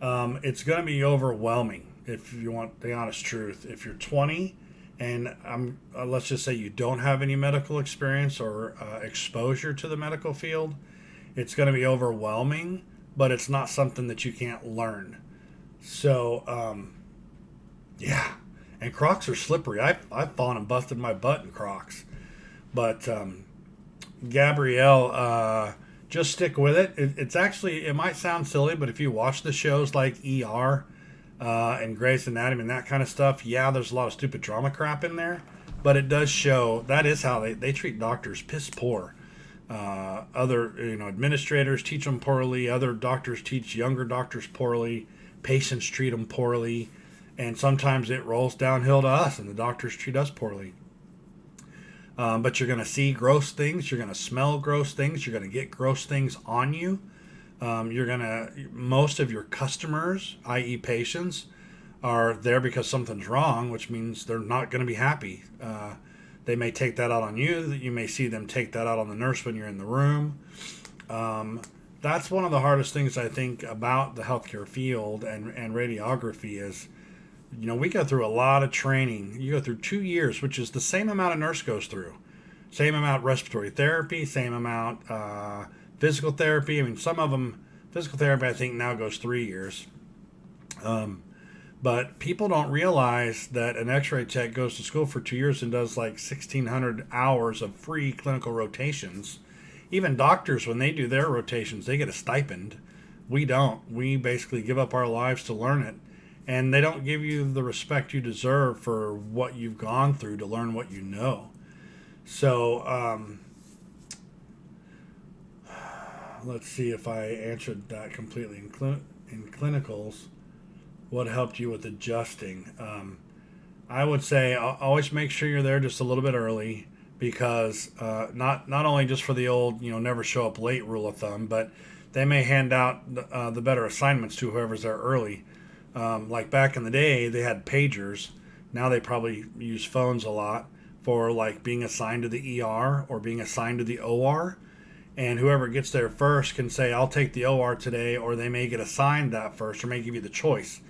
S1: It's going to be overwhelming if you want the honest truth. If you're 20 and let's just say you don't have any medical experience or exposure to the medical field, it's going to be overwhelming, but it's not something that you can't learn. So, yeah. And Crocs are slippery. I've fallen and busted my butt in Crocs. But Gabrielle, just stick with it. It's actually, it might sound silly, but if you watch the shows like ER and Grey's Anatomy and that kind of stuff, yeah, there's a lot of stupid drama crap in there. But it does show that is how they treat doctors piss poor. Other administrators teach them poorly. Other doctors teach younger doctors poorly. Patients treat them poorly. And sometimes it rolls downhill to us, and the doctors treat us poorly. But you're going to see gross things. You're going to smell gross things. You're going to get gross things on you. Most of your customers, i.e. patients, are there because something's wrong, which means they're not going to be happy. They may take that out on you. You may see them take that out on the nurse when you're in the room. That's one of the hardest things I think about the healthcare field and radiography is, we go through a lot of training. You go through 2 years, which is the same amount a nurse goes through. Same amount respiratory therapy, same amount physical therapy. I mean, some of them, physical therapy I think now goes 3 years. But people don't realize that an x-ray tech goes to school for 2 years and does like 1,600 hours of free clinical rotations. Even doctors, when they do their rotations, they get a stipend. We don't. We basically give up our lives to learn it. And they don't give you the respect you deserve for what you've gone through to learn what you know. So, let's see if I answered that completely. In clinicals, what helped you with adjusting? I would say always make sure you're there just a little bit early because not only just for the old, never show up late rule of thumb, but they may hand out the better assignments to whoever's there early. Like back in the day, they had pagers. Now they probably use phones a lot for like being assigned to the ER or being assigned to the OR. And whoever gets there first can say, I'll take the OR today, or they may get assigned that first or may give you the choice.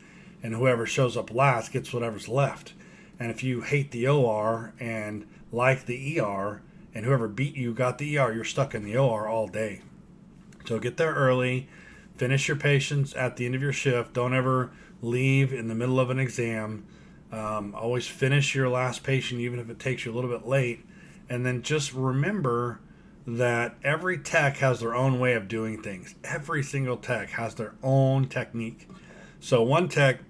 S1: And whoever shows up last gets whatever's left. And if you hate the OR and like the ER, and whoever beat you got the ER, you're stuck in the OR all day. So get there early, finish your patients at the end of your shift. Don't ever leave in the middle of an exam. Always finish your last patient, even if it takes you a little bit late. And then just remember that every tech has their own way of doing things. Every single tech has their own technique. So one tech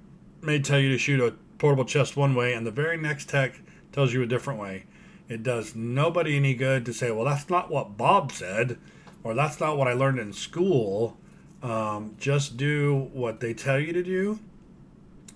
S1: may tell you to shoot a portable chest one way, and the very next tech tells you a different way. It does nobody any good to say, well, that's not what Bob said, or that's not what I learned in school. Just do what they tell you to do.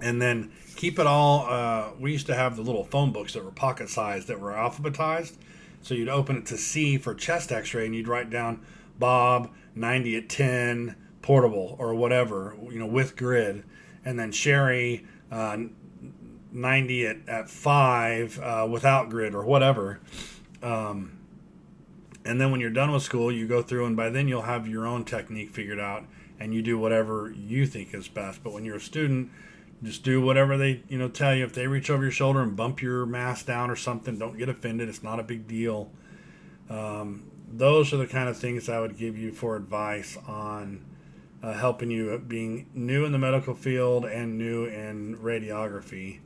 S1: and then keep it all. We used to have the little phone books that were pocket sized that were alphabetized. So you'd open it to C for chest X-ray, and you'd write down Bob 90 at 10 portable or whatever, with grid, and then Sherry 90 at 5 without grid or whatever. Um, and then when you're done with school, you go through, and by then you'll have your own technique figured out, and you do whatever you think is best. But when you're a student, just do whatever they tell you. If they reach over your shoulder and bump your mask down or something, don't get offended. It's not a big deal. Those are the kind of things I would give you for advice on helping you being new in the medical field and new in radiography.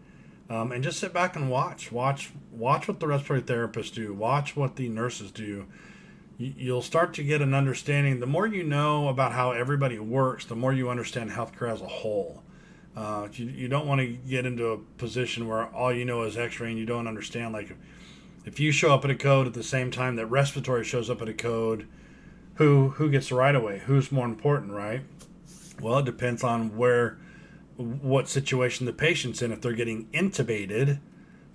S1: And just sit back and watch what the respiratory therapists do. Watch what the nurses do. You'll start to get an understanding. The more you know about how everybody works, the more you understand healthcare as a whole. You don't want to get into a position where all you know is X-ray and you don't understand. Like if you show up at a code at the same time that respiratory shows up at a code, who gets the right of way? Who's more important, right? Well, it depends on what situation the patient's in. If they're getting intubated,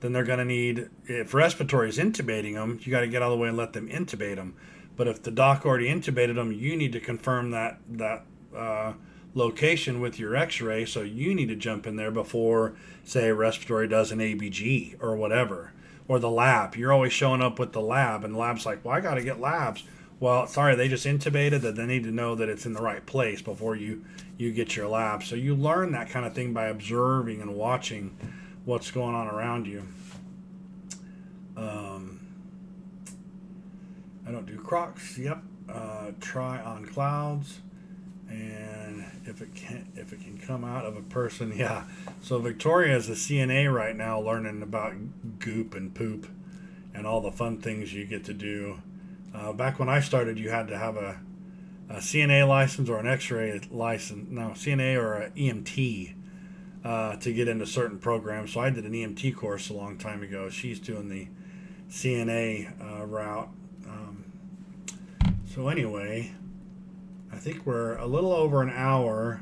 S1: then they're going to need, if respiratory is intubating them, you got to get out of the way and let them intubate them. But if the doc already intubated them, you need to confirm that location with your X-ray, so you need to jump in there before, say, respiratory does an ABG or whatever, or the lab. You're always showing up with the lab, and the lab's like, well, I got to get labs. Well, sorry, they just intubated. That they need to know that it's in the right place before you get your lab. So you learn that kind of thing by observing and watching what's going on around you. I don't do Crocs. Yep. Try on clouds. And if it can come out of a person, yeah. So Victoria is a CNA right now, learning about goop and poop and all the fun things you get to do. Back when I started, you had to have a CNA license or an X-ray license. No, CNA or an EMT to get into certain programs. So I did an EMT course a long time ago. She's doing the CNA route. So anyway, I think we're a little over an hour.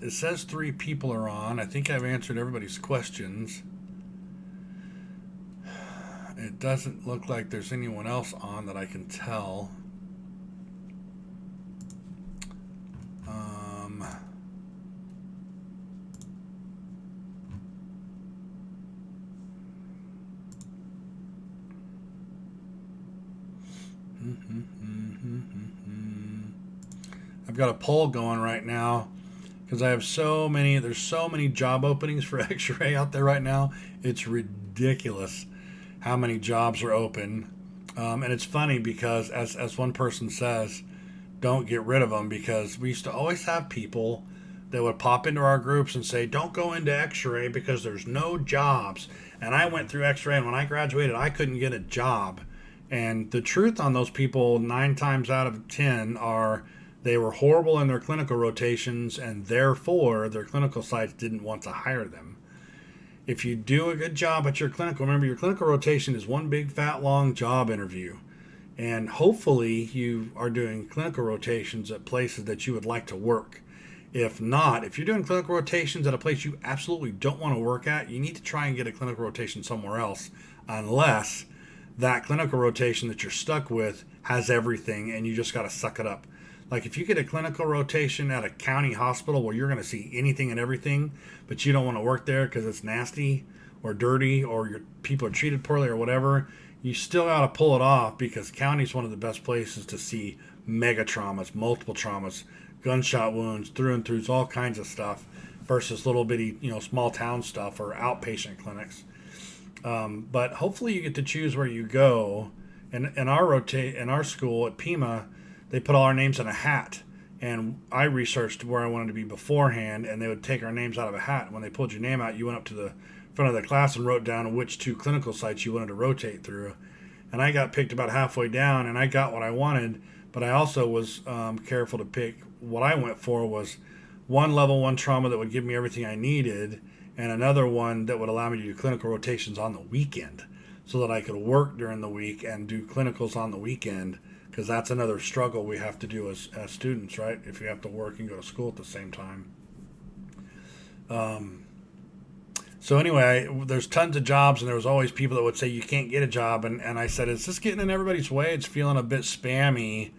S1: It says 3 people are on. I think I've answered everybody's questions. It doesn't look like there's anyone else on that I can tell. I've got a poll going right now because I have there's so many job openings for X-ray out there right now. It's ridiculous how many jobs are open. And it's funny because as one person says, don't get rid of them, because we used to always have people that would pop into our groups and say, don't go into X-ray because there's no jobs. And I went through X-ray, and when I graduated, I couldn't get a job. And the truth on those people 9 times out of 10 are they were horrible in their clinical rotations, and therefore their clinical sites didn't want to hire them. If you do a good job at your clinical, remember your clinical rotation is one big fat long job interview. And hopefully you are doing clinical rotations at places that you would like to work. If not, if you're doing clinical rotations at a place you absolutely don't want to work at, you need to try and get a clinical rotation somewhere else, unless that clinical rotation that you're stuck with has everything and you just got to suck it up. Like if you get a clinical rotation at a county hospital where you're going to see anything and everything, but you don't want to work there because it's nasty or dirty or your people are treated poorly or whatever, you still got to pull it off, because county's one of the best places to see mega traumas, multiple traumas, gunshot wounds, through and throughs, all kinds of stuff, versus little bitty, small town stuff or outpatient clinics. But hopefully you get to choose where you go. And in our school at Pima, they put all our names in a hat, and I researched where I wanted to be beforehand, and they would take our names out of a hat. When they pulled your name out, you went up to the front of the class and wrote down which 2 clinical sites you wanted to rotate through. And I got picked about halfway down, and I got what I wanted, but I also was careful to pick. What I went for was one level 1 trauma that would give me everything I needed, and another one that would allow me to do clinical rotations on the weekend so that I could work during the week and do clinicals on the weekend, because that's another struggle we have to do as students, right? If you have to work and go to school at the same time. So anyway, there's tons of jobs, and there was always people that would say you can't get a job, and I said, is this getting in everybody's way? It's feeling a bit spammy.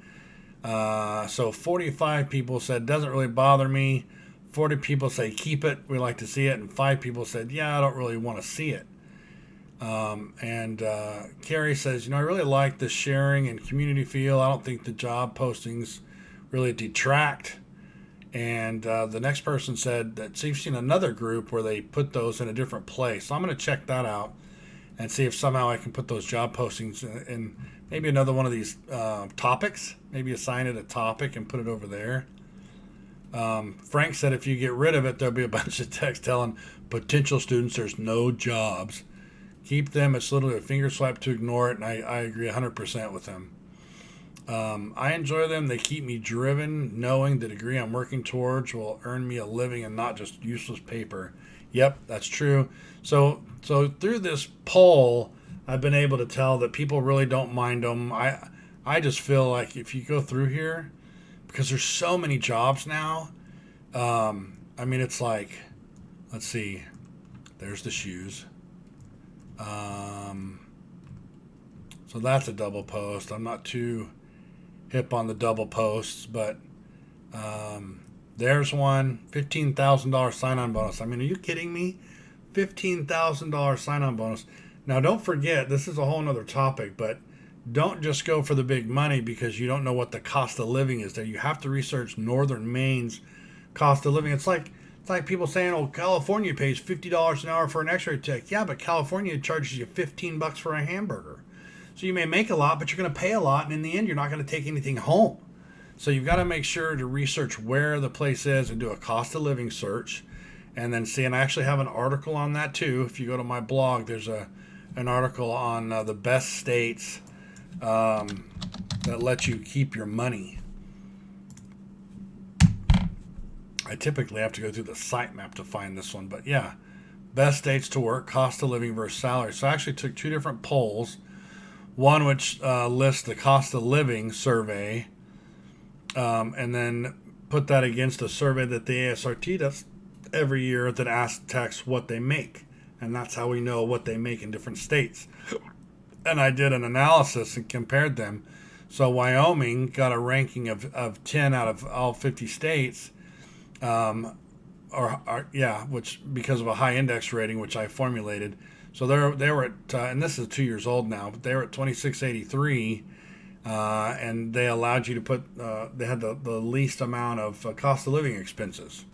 S1: So 45 people said doesn't really bother me. 40 people say keep it, we like to see it, and 5 people said yeah, I don't really want to see it. And Carrie says, I really like the sharing and community feel. I don't think the job postings really detract. And the next person said that she's seen another group where they put those in a different place. So I'm going to check that out and see if somehow I can put those job postings in maybe another one of these topics. Maybe assign it a topic and put it over there. Frank said if you get rid of it, there'll be a bunch of text telling potential students there's no jobs. Keep them. It's literally a finger swipe to ignore it, and I agree 100% with him. I enjoy them. They keep me driven, knowing the degree I'm working towards will earn me a living and not just useless paper. Yep, that's true. So through this poll, I've been able to tell that people really don't mind them. I just feel like if you go through here, because there's so many jobs now, it's like, let's see, there's the shoes. So that's a double post. I'm not too hip on the double posts, but there's one, $15,000 sign-on bonus. Are you kidding me? $15,000 sign-on bonus. Now, don't forget, this is a whole nother topic, but don't just go for the big money because you don't know what the cost of living is there. You have to research Northern Maine's cost of living. It's like people saying, oh, California pays $50 an hour for an x-ray tech. Yeah, but California charges you $15 for a hamburger. So you may make a lot, but you're going to pay a lot, and in the end, you're not going to take anything home. So you've got to make sure to research where the place is and do a cost of living search, and then see. And I actually have an article on that too. If you go to my blog, there's an article on the best states that let you keep your money. I typically have to go through the sitemap to find this one, but yeah, best states to work, cost of living versus salary. So I actually took 2 different polls. One which lists the cost of living survey, and then put that against a survey that the ASRT does every year that asks techs what they make. And that's how we know what they make in different states. And I did an analysis and compared them. So Wyoming got a ranking of 10 out of all 50 states, which because of a high index rating, which I formulated. So they were at, and this is 2 years old now, but they were at 2683, and they allowed you to put, they had the least amount of cost of living expenses.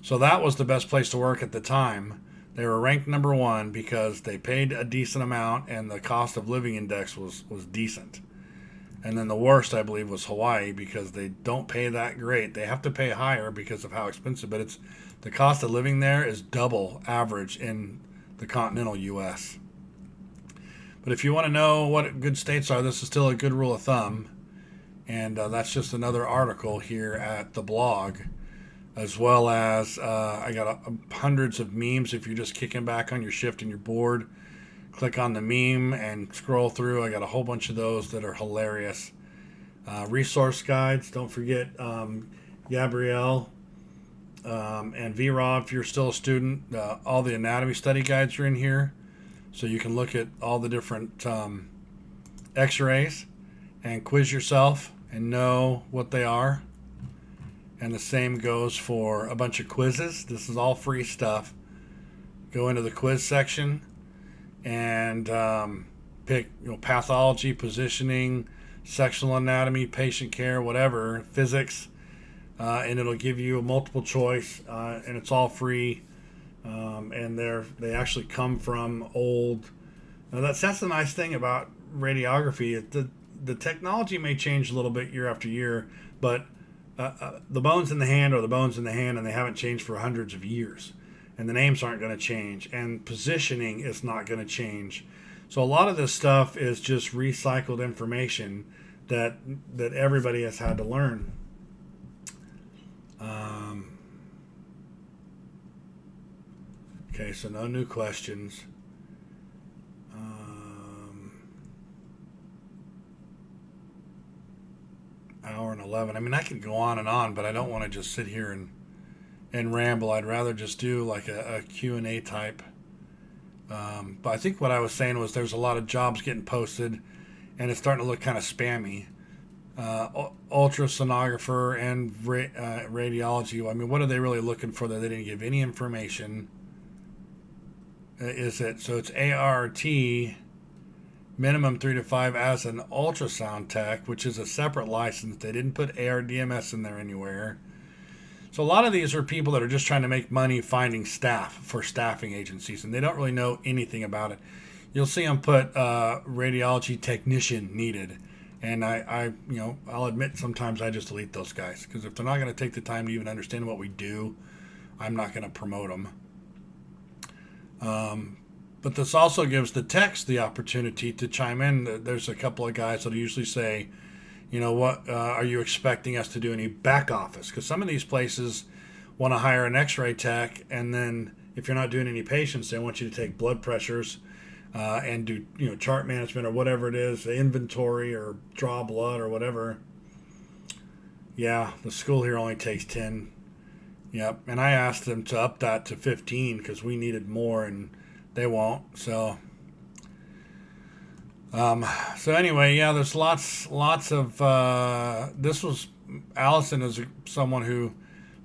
S1: So that was the best place to work at the time. They were ranked number 1 because they paid a decent amount and the cost of living index was decent. And then the worst, I believe, was Hawaii because they don't pay that great. They have to pay higher because of how expensive, but the cost of living there is double average in the continental U.S. But if you want to know what good states are, this is still a good rule of thumb. And that's just another article here at the blog, as well as I got hundreds of memes. If you're just kicking back on your shift and you're bored, click on the meme and scroll through. I got a whole bunch of those that are hilarious. Resource guides, don't forget Gabrielle and V-Rob, if you're still a student. All the anatomy study guides are in here, so you can look at all the different x-rays and quiz yourself and know what they are. And the same goes for a bunch of quizzes. This is all free stuff. Go into the quiz section and pick pathology, positioning, sectional anatomy, patient care, whatever, physics, and it'll give you a multiple choice, and it's all free. And they actually come from old. Now that's the nice thing about radiography. The technology may change a little bit year after year, but the bones in the hand are the bones in the hand, and they haven't changed for hundreds of years. And the names aren't going to change, and positioning is not going to change. So a lot of this stuff is just recycled information that everybody has had to learn. Okay, so no new questions. hour and 11. I mean, I could go on, but I don't want to just sit here and ramble. I'd rather just do like a Q&A type. But I think what I was saying was there's a lot of jobs getting posted, and it's starting to look kind of spammy. Ultrasonographer and radiology. I mean, what are they really looking for that they didn't give any information? Is it so? It's ART, minimum 3 to 5 as an ultrasound tech, which is a separate license. They didn't put ARDMS in there anywhere. So a lot of these are people that are just trying to make money finding staff for staffing agencies, and they don't really know anything about it. You'll see them put radiology technician needed. And I'll admit sometimes I just delete those guys because if they're not going to take the time to even understand what we do, I'm not going to promote them. But this also gives the techs the opportunity to chime in. There's a couple of guys that usually say, you know, what are you expecting us to do any back office? Because some of these places want to hire an x-ray tech, and then if you're not doing any patients, they want you to take blood pressures and do, you know, chart management or whatever it is, inventory or draw blood or whatever. Yeah, the school here only takes 10. Yep, and I asked them to up that to 15 because we needed more, and they won't. So anyway, yeah, there's lots of. This was Allison is someone who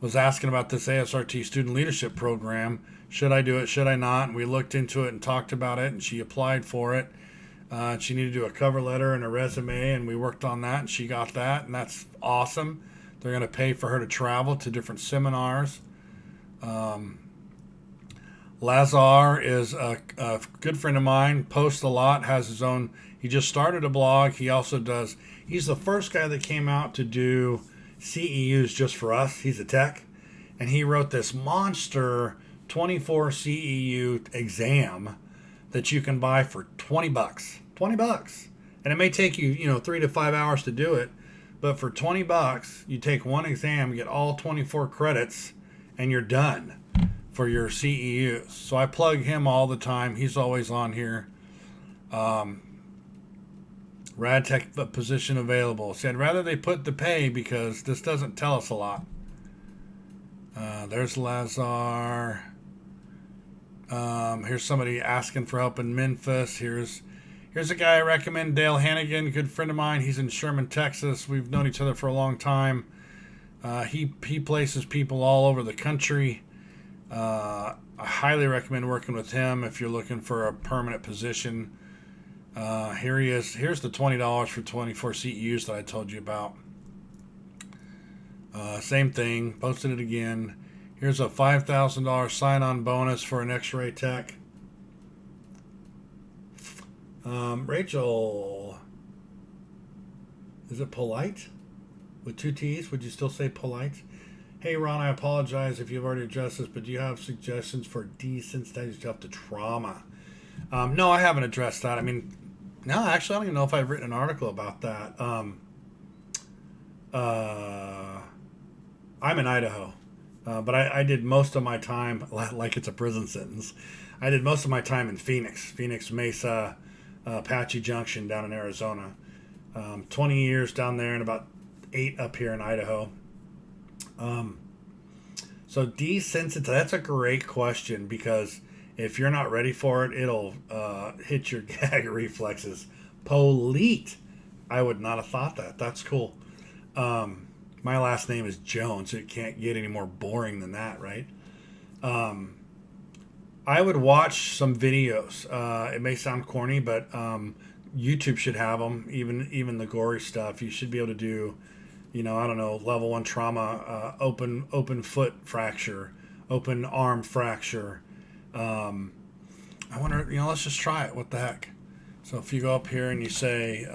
S1: was asking about this ASRT student leadership program. Should I do it? Should I not? And we looked into it and talked about it, and she applied for it. She needed to do a cover letter and a resume, and we worked on that, and she got that, and that's awesome. They're going to pay for her to travel to different seminars. Lazar is a good friend of mine, posts a lot, has his own. He just started a blog. He also does. He's the first guy that came out to do CEUs just for us. He's a tech, and he wrote this monster 24 CEU exam that you can buy for $20. $20. And it may take you, 3 to 5 hours to do it, but for $20, you take one exam, you get all 24 credits, and you're done for your CEUs. So I plug him all the time. He's always on here. Rad tech position available. See, I'd rather they put the pay because this doesn't tell us a lot. There's Lazar. Here's somebody asking for help in Memphis. Here's a guy I recommend, Dale Hannigan, good friend of mine. He's in Sherman, Texas. We've known each other for a long time. He places people all over the country. I highly recommend working with him if you're looking for a permanent position. Here he is. Here's the $20 for 24 CEUs that I told you about. Same thing. Posted it again. Here's a $5,000 sign-on bonus for an X-ray tech. Rachel, is it polite? With 2 T's? Would you still say polite? Hey, Ron, I apologize if you've already addressed this, but do you have suggestions for desensitizing yourself to trauma? No, I haven't addressed that. I mean, no, actually, I don't even know if I've written an article about that. I'm in Idaho, but I did most of my time, like it's a prison sentence, I did most of my time in Phoenix Mesa, Apache Junction down in Arizona. 20 years down there and about 8 up here in Idaho. So desensitize, that's a great question because if you're not ready for it, it'll hit your gag reflexes. Polite. I would not have thought that. That's cool. My last name is Jones, so it can't get any more boring than that, right? I would watch some videos. It may sound corny, but YouTube should have them. Even the gory stuff. You should be able to do, I don't know, level 1 trauma, open foot fracture, open arm fracture. I wonder, let's just try it. What the heck? So if you go up here and you say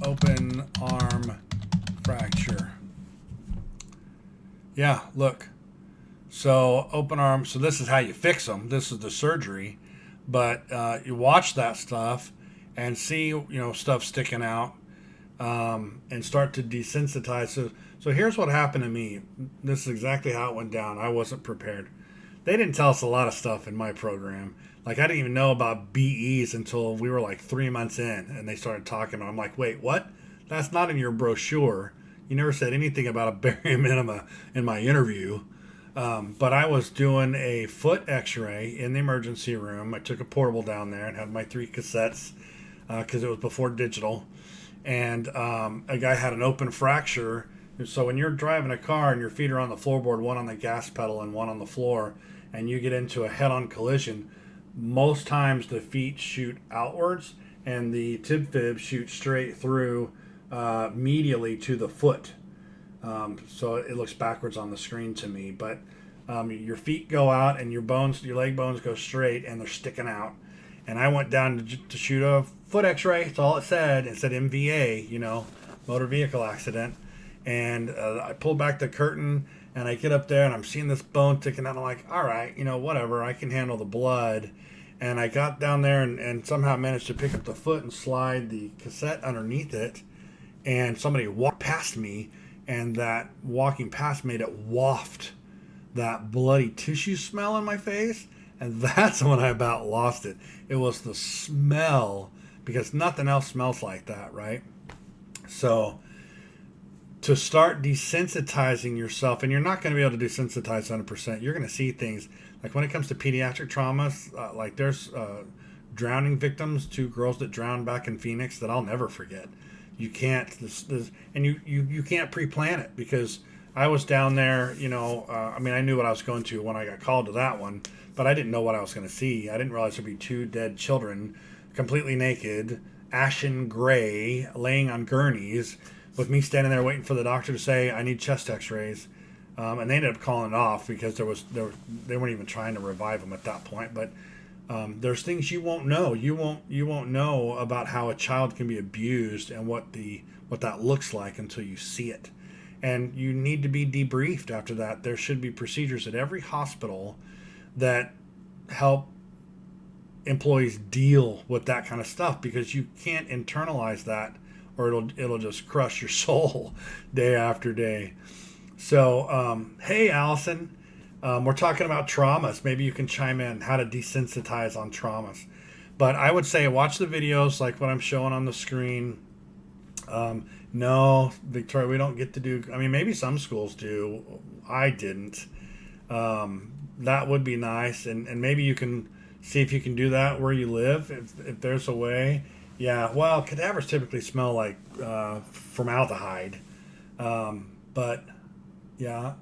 S1: open arm fracture. Yeah, look. So open arm. So this is how you fix them. This is the surgery. But you watch that stuff and see, stuff sticking out and start to desensitize. So here's what happened to me. This is exactly how it went down. I wasn't prepared. They didn't tell us a lot of stuff in my program. Like, I didn't even know about BEs until we were like 3 months in, and they started talking. I'm like, wait, what? That's not in your brochure. You never said anything about a barium enema in my interview. But I was doing a foot x-ray in the emergency room. I took a portable down there and had my 3 cassettes because it was before digital. And a guy had an open fracture. So when you're driving a car and your feet are on the floorboard, one on the gas pedal and one on the floor, and you get into a head-on collision, most times the feet shoot outwards and the tib fib shoots straight through medially to the foot. So it looks backwards on the screen to me, but your feet go out and your leg bones go straight and they're sticking out. And I went down to shoot a foot x-ray. That's all it said. It said MVA, motor vehicle accident. And I pulled back the curtain and I get up there and I'm seeing this bone sticking out. I'm like, all right, whatever, I can handle the blood. And I got down there and somehow managed to pick up the foot and slide the cassette underneath it. And somebody walked past me, and that walking past made it waft that bloody tissue smell in my face. And that's when I about lost it. It was the smell, because nothing else smells like that, right? So to start desensitizing yourself, and you're not going to be able to desensitize 100%. You're going to see things like when it comes to pediatric traumas, like there's drowning victims, 2 girls that drowned back in Phoenix that I'll never forget. You can't, and you can't pre-plan it, because I was down there, I knew what I was going to when I got called to that one, but I didn't know what I was going to see. I didn't realize there'd be 2 dead children, completely naked, ashen gray, laying on gurneys, with me standing there waiting for the doctor to say, I need chest x-rays. And they ended up calling it off because they weren't even trying to revive them at that point. But there's things you won't know. You won't know about how a child can be abused and what that looks like until you see it. And you need to be debriefed after that. There should be procedures at every hospital that help employees deal with that kind of stuff, because you can't internalize that, or it'll just crush your soul day after day. So, hey, Allison, we're talking about traumas. Maybe you can chime in how to desensitize on traumas. But I would say watch the videos like what I'm showing on the screen. No, Victoria, we don't get to do, maybe some schools do. I didn't. That would be nice. And maybe you can see if you can do that where you live, if there's a way. Yeah, well, cadavers typically smell like formaldehyde. But, yeah,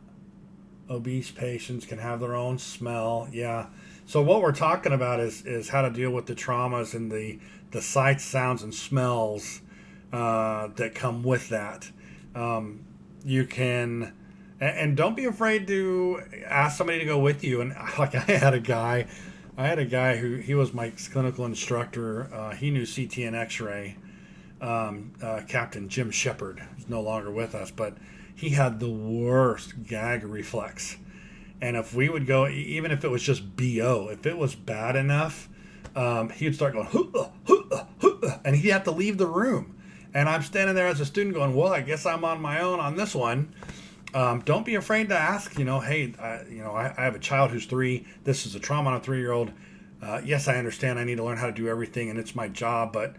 S1: obese patients can have their own smell. Yeah. So what we're talking about is how to deal with the traumas and the sights, sounds, and smells that come with that. You can, and don't be afraid to ask somebody to go with you. And like I had a guy who, he was my clinical instructor. He knew CT and X-ray. Captain Jim Shepard is no longer with us, but he had the worst gag reflex. And if we would go, even if it was just BO, if it was bad enough, he would start going, hoo-uh, hoo-uh, hoo-uh, and he'd have to leave the room. And I'm standing there as a student going, well, I guess I'm on my own on this one. Don't be afraid to ask, hey, I have a child who's 3. This is a trauma on a 3-year-old. Yes, I understand I need to learn how to do everything, and it's my job, but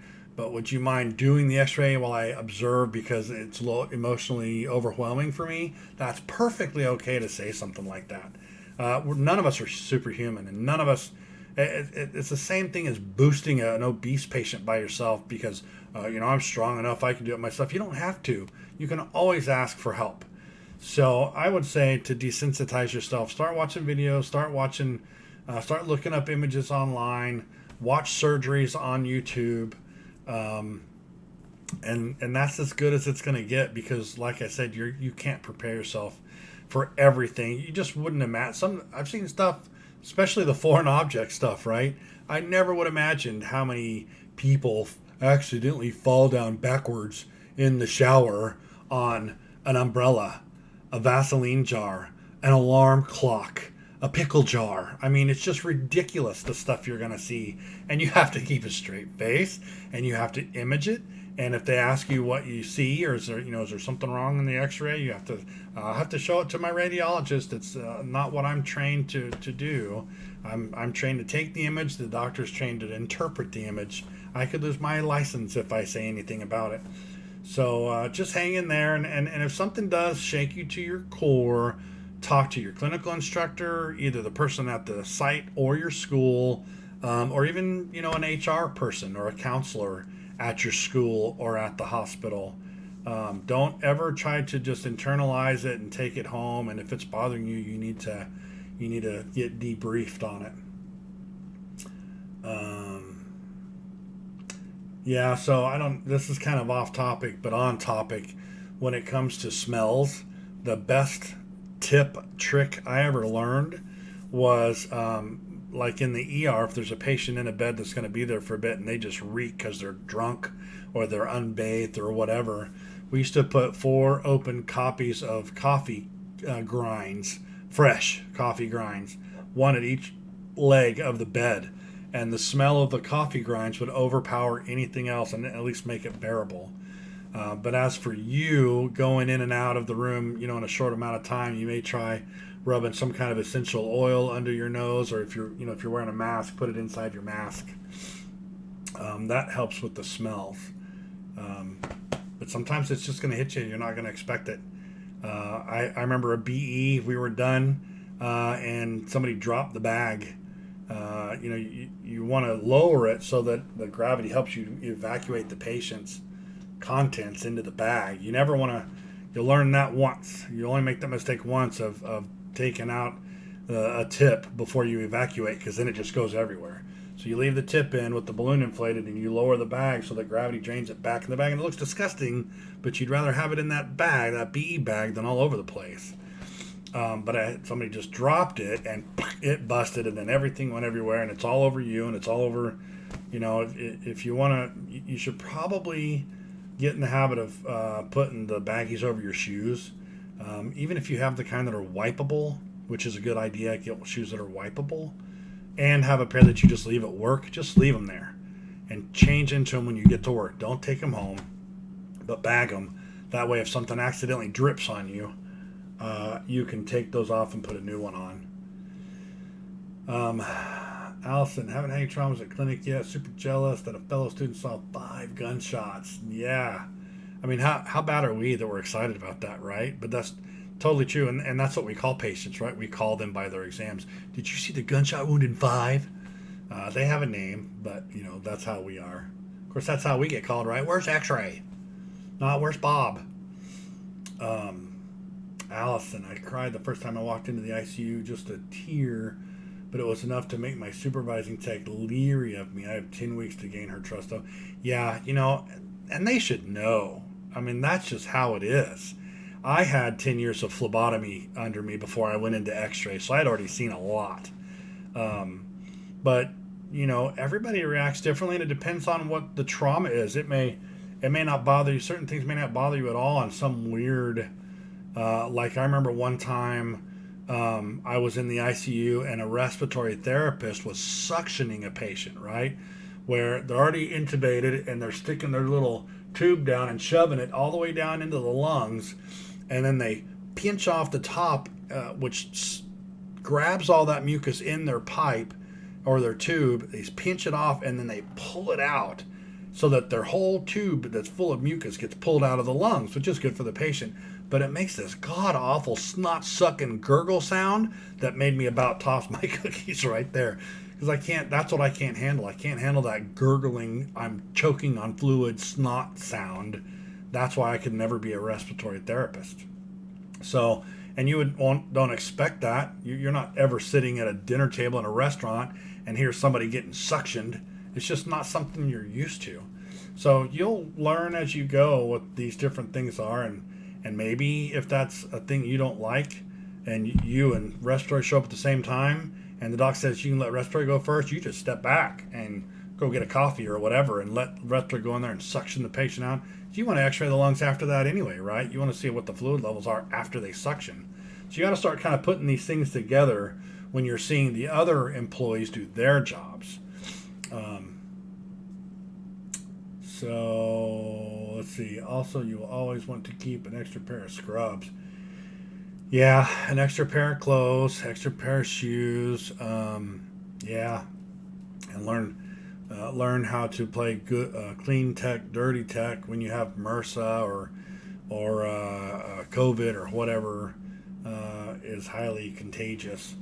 S1: would you mind doing the x-ray while I observe, because it's a little emotionally overwhelming for me? That's perfectly okay to say something like that. None of us are superhuman, and none of us, it's the same thing as boosting an obese patient by yourself because, I'm strong enough, I can do it myself. You don't have to. You can always ask for help. So I would say to desensitize yourself, start watching videos, start looking up images online, watch surgeries on YouTube. And that's as good as it's going to get, because like I said, you can't prepare yourself for everything. You just wouldn't imagine. I've seen stuff, especially the foreign object stuff, right? I never would imagine how many people accidentally fall down backwards in the shower on an umbrella, a Vaseline jar, an alarm clock, a pickle jar. It's just ridiculous, the stuff you're going to see. And you have to keep a straight face, and you have to image it. And if they ask you what you see, or is there something wrong in the x-ray, you have to show it to my radiologist. It's not what I'm trained to do. I'm trained to take the image. The doctor's trained to interpret the image. I could lose my license if I say anything about it. So just hang in there, and if something does shake you to your core, talk to your clinical instructor, either the person at the site or your school, or even an HR person or a counselor at your school or at the hospital. Don't ever try to just internalize it and take it home. And if it's bothering you, you need to get debriefed on it. Um, yeah, so I don't. This is kind of off topic, but on topic. When it comes to smells, the best trick I ever learned was like in the ER, if there's a patient in a bed that's going to be there for a bit and they just reek because they're drunk or they're unbathed or whatever, we used to put 4 open copies of coffee grinds, fresh coffee grinds, one at each leg of the bed. And the smell of the coffee grinds would overpower anything else and at least make it bearable. But as for you going in and out of the room, in a short amount of time, you may try rubbing some kind of essential oil under your nose, or if you're wearing a mask, put it inside your mask. That helps with the smells. But sometimes it's just going to hit you. You're not going to expect it. I remember a BE. We were done, and somebody dropped the bag. You want to lower it so that the gravity helps you evacuate the patient's contents into the bag. You never want to. You'll learn that once. You only make that mistake once of taking out a tip before you evacuate, because then it just goes everywhere. So you leave the tip in with the balloon inflated, and you lower the bag so that gravity drains it back in the bag, and it looks disgusting, but you'd rather have it in that bag, that BE bag, than all over the place. But somebody just dropped it, and it busted, and then everything went everywhere, and it's all over you, and it's all over. If you want to, you should probably get in the habit of putting the baggies over your shoes. Even if you have the kind that are wipeable, which is a good idea, get shoes that are wipeable, and have a pair that you just leave at work. Just leave them there and change into them when you get to work. Don't take them home, but bag them. That way, if something accidentally drips on you, you can take those off and put a new one on. Allison, haven't had any traumas at clinic yet. Super jealous that a fellow student saw 5 gunshots. Yeah. I mean, how bad are we that we're excited about that, right? But that's totally true. And that's what we call patients, right? We call them by their exams. Did you see the gunshot wound in 5? They have a name, but, that's how we are. Of course, that's how we get called, right? Where's X-ray? Not where's Bob? Allison, I cried the first time I walked into the ICU, just a tear, but it was enough to make my supervising tech leery of me. I have 10 weeks to gain her trust, though. Yeah, and they should know. I mean, that's just how it is. I had 10 years of phlebotomy under me before I went into x-ray, so I'd already seen a lot. But, everybody reacts differently, and it depends on what the trauma is. It may not bother you. Certain things may not bother you at all on some weird... like I remember one time I was in the ICU and a respiratory therapist was suctioning a patient, right? Where they're already intubated and they're sticking their little tube down and shoving it all the way down into the lungs. And then they pinch off the top, which grabs all that mucus in their pipe or their tube. They pinch it off and then they pull it out so that their whole tube that's full of mucus gets pulled out of the lungs, which is good for the patient. But it makes this god-awful snot-sucking gurgle sound that made me about toss my cookies right there. Because that's what I can't handle. I can't handle that gurgling, I'm choking on fluid snot sound. That's why I could never be a respiratory therapist. So, and don't expect that. You're not ever sitting at a dinner table in a restaurant and hear somebody getting suctioned. It's just not something you're used to. So you'll learn as you go what these different things are, and maybe if that's a thing you don't like and you and respiratory show up at the same time and the doc says you can let respiratory go first, you just step back and go get a coffee or whatever and let respiratory go in there and suction the patient out. You want to x-ray the lungs after that anyway, right? You want to see what the fluid levels are after they suction. So you got to start kind of putting these things together when you're seeing the other employees do their jobs. So let's see. Also, you will always want to keep an extra pair of scrubs. Yeah, an extra pair of clothes, extra pair of shoes. Yeah, and learn learn how to play good, clean tech, dirty tech when you have MRSA or COVID or whatever is highly contagious.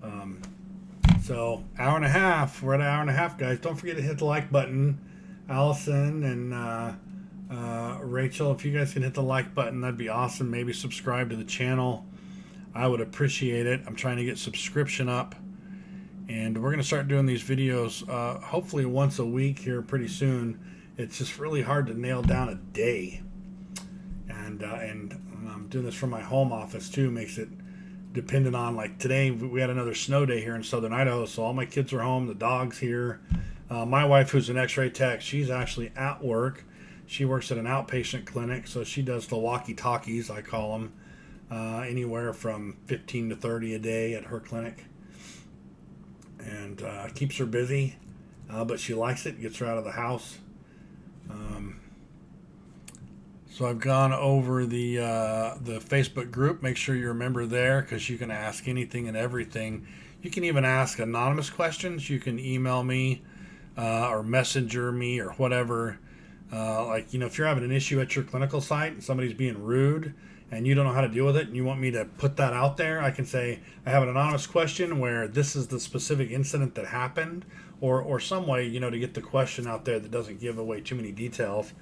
S1: Um, so hour and a half. We're at an hour and a half, guys. Don't forget to hit the like button. Allison and Rachel, if you guys can hit the like button, that'd be awesome. Maybe subscribe to the channel. I would appreciate it. I'm trying to get subscription up. And we're going to start doing these videos hopefully once a week here pretty soon. It's just really hard to nail down a day. And I'm doing this from my home office too. Makes it dependent on, like today, we had another snow day here in southern Idaho. So all my kids are home. The dog's here. My wife, who's an x-ray tech, she's actually at work. She works at an outpatient clinic. So she does the walkie-talkies, I call them. Anywhere from 15 to 30 a day at her clinic. And keeps her busy, but she likes it, gets her out of the house. So I've gone over the Facebook group. Make sure you're a member there, because you can ask anything and everything. You can even ask anonymous questions. You can email me or messenger me or whatever. Like, if you're having an issue at your clinical site and somebody's being rude and you don't know how to deal with it and you want me to put that out there, I can say, I have an anonymous question where this is the specific incident that happened, or some way, to get the question out there that doesn't give away too many details,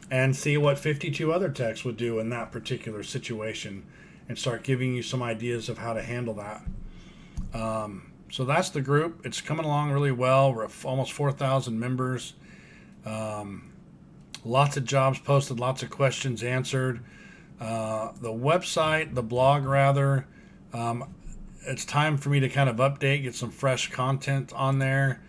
S1: and see what 52 other techs would do in that particular situation and start giving you some ideas of how to handle that. So that's the group. It's coming along really well. We're at almost 4,000 members. Lots of jobs posted, lots of questions answered. The website, the blog rather, it's time for me to kind of update, get some fresh content on there.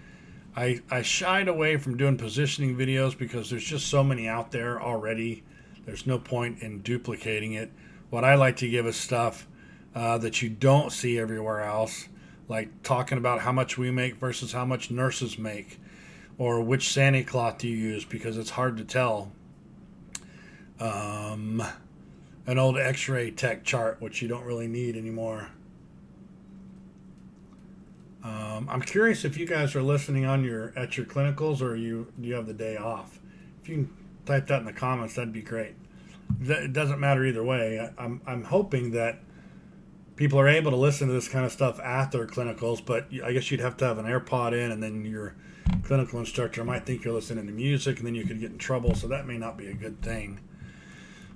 S1: I shied away from doing positioning videos because there's just so many out there already. There's no point in duplicating it. What I like to give is stuff that you don't see everywhere else, like talking about how much we make versus how much nurses make, or which sani cloth do you use, because it's hard to tell. An old x-ray tech chart, which you don't really need anymore. I'm curious if you guys are listening at your clinicals, or do you have the day off? If you can type that in the comments, that'd be great. It doesn't matter either way. I'm hoping that people are able to listen to this kind of stuff at their clinicals, but I guess you'd have to have an AirPod in, and then your clinical instructor might think you're listening to music, and then you could get in trouble, so that may not be a good thing.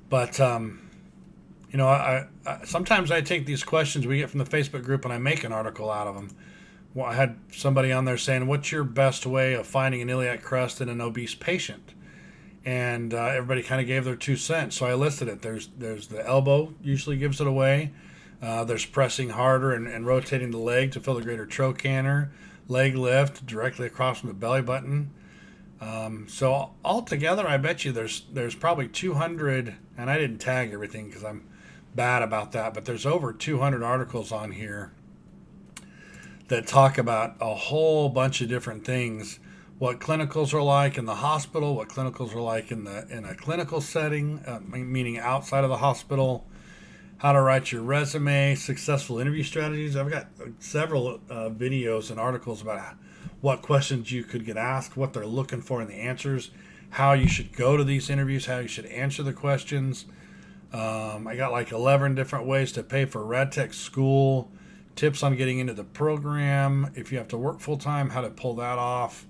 S1: But I sometimes I take these questions we get from the Facebook group and I make an article out of them. Well, I had somebody on there saying, what's your best way of finding an iliac crest in an obese patient? And everybody kind of gave their 2 cents, so I listed it. There's the elbow, usually gives it away. There's pressing harder and rotating the leg to fill the greater trochanter. Leg lift directly across from the belly button. So altogether, I bet you there's probably 200, and I didn't tag everything because I'm bad about that, but there's over 200 articles on here that talk about a whole bunch of different things. What clinicals are like in the hospital, what clinicals are like in a clinical setting, meaning outside of the hospital, how to write your resume, successful interview strategies. I've got several videos and articles about what questions you could get asked, what they're looking for in the answers, how you should go to these interviews, how you should answer the questions. I got like 11 different ways to pay for RadTech school, tips on getting into the program, if you have to work full-time, how to pull that off,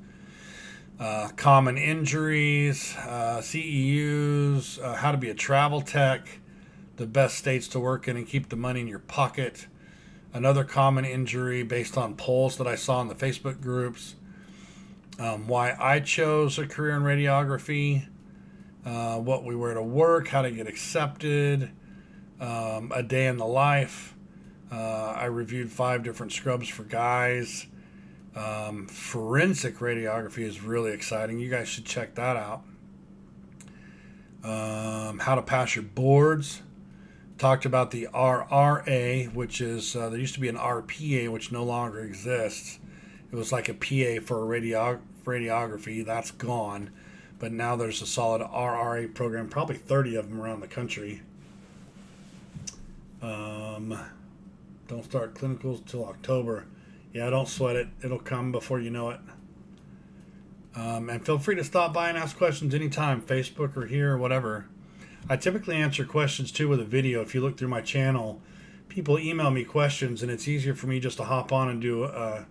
S1: common injuries, CEUs, how to be a travel tech, the best states to work in and keep the money in your pocket, another common injury based on polls that I saw in the Facebook groups, why I chose a career in radiography, what we wear to work, how to get accepted, a day in the life. I reviewed 5 different scrubs for guys. Forensic radiography is really exciting. You guys should check that out. How to pass your boards. Talked about the RRA, which is, there used to be an RPA, which no longer exists. It was like a PA for radiography. That's gone. But now there's a solid RRA program, probably 30 of them around the country. Don't start clinicals till October. Yeah, don't sweat it. It'll come before you know it. And feel free to stop by and ask questions anytime, Facebook or here or whatever. I typically answer questions too with a video. If you look through my channel, people email me questions, and it's easier for me just to hop on and do a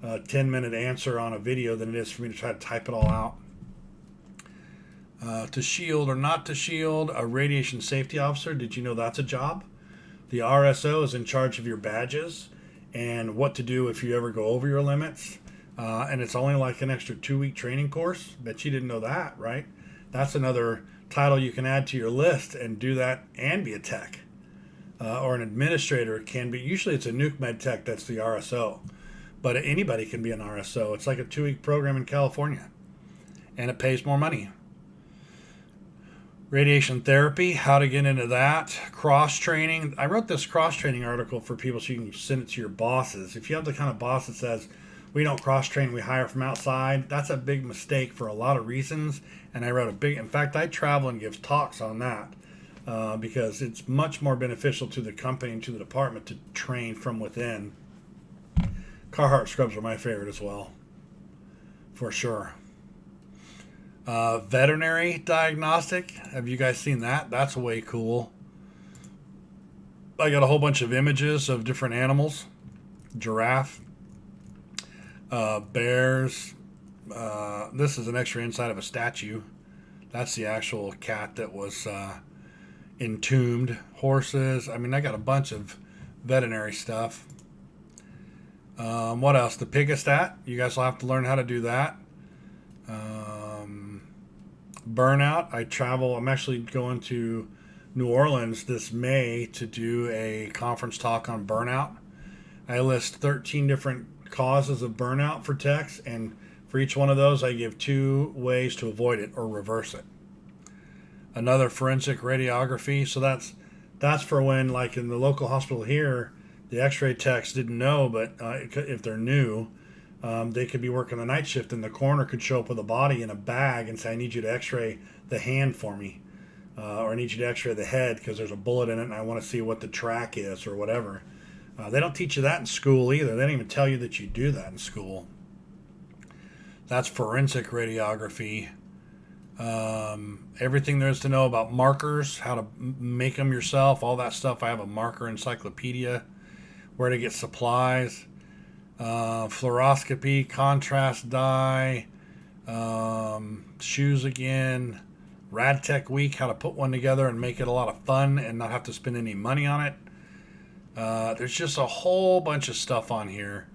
S1: 10-minute answer on a video than it is for me to try to type it all out. To shield or not to shield, a radiation safety officer, did you know that's a job? The RSO is in charge of your badges and what to do if you ever go over your limits. And it's only like an extra 2-week training course. Bet you didn't know that, right? That's another title you can add to your list and do that and be a tech. Or an administrator can be. Usually it's a nuke med tech that's the RSO. But anybody can be an RSO. It's like a 2-week program in California. And it pays more money. Radiation therapy, how to get into that. Cross-training. I wrote this cross-training article for people so you can send it to your bosses. If you have the kind of boss that says, we don't cross-train, we hire from outside, that's a big mistake for a lot of reasons. And I wrote in fact, I travel and give talks on that because it's much more beneficial to the company and to the department to train from within. Carhartt scrubs are my favorite as well, for sure. Veterinary diagnostic. Have you guys seen that? That's way cool. I got a whole bunch of images of different animals. Giraffe. Bears. This is an X-ray inside of a statue. That's the actual cat that was entombed. Horses. I mean, I got a bunch of veterinary stuff. What else? The pigastat. You guys will have to learn how to do that. Burnout. I travel. I'm actually going to New Orleans this May to do a conference talk on burnout. I list 13 different causes of burnout for techs, and for each one of those I give 2 ways to avoid it or reverse it. Another, forensic radiography. So that's for when, like in the local hospital here, the x-ray techs didn't know, but if they're new, they could be working the night shift and the coroner could show up with a body in a bag and say, I need you to x-ray the hand for me, or I need you to x-ray the head because there's a bullet in it and I want to see what the track is or whatever. They don't teach you that in school either. They don't even tell you that you do that in school. That's forensic radiography. Everything there is to know about markers, how to make them yourself, all that stuff. I have a marker encyclopedia, where to get supplies. Fluoroscopy, contrast dye, shoes again, RadTech Week, how to put one together and make it a lot of fun and not have to spend any money on it. There's just a whole bunch of stuff on here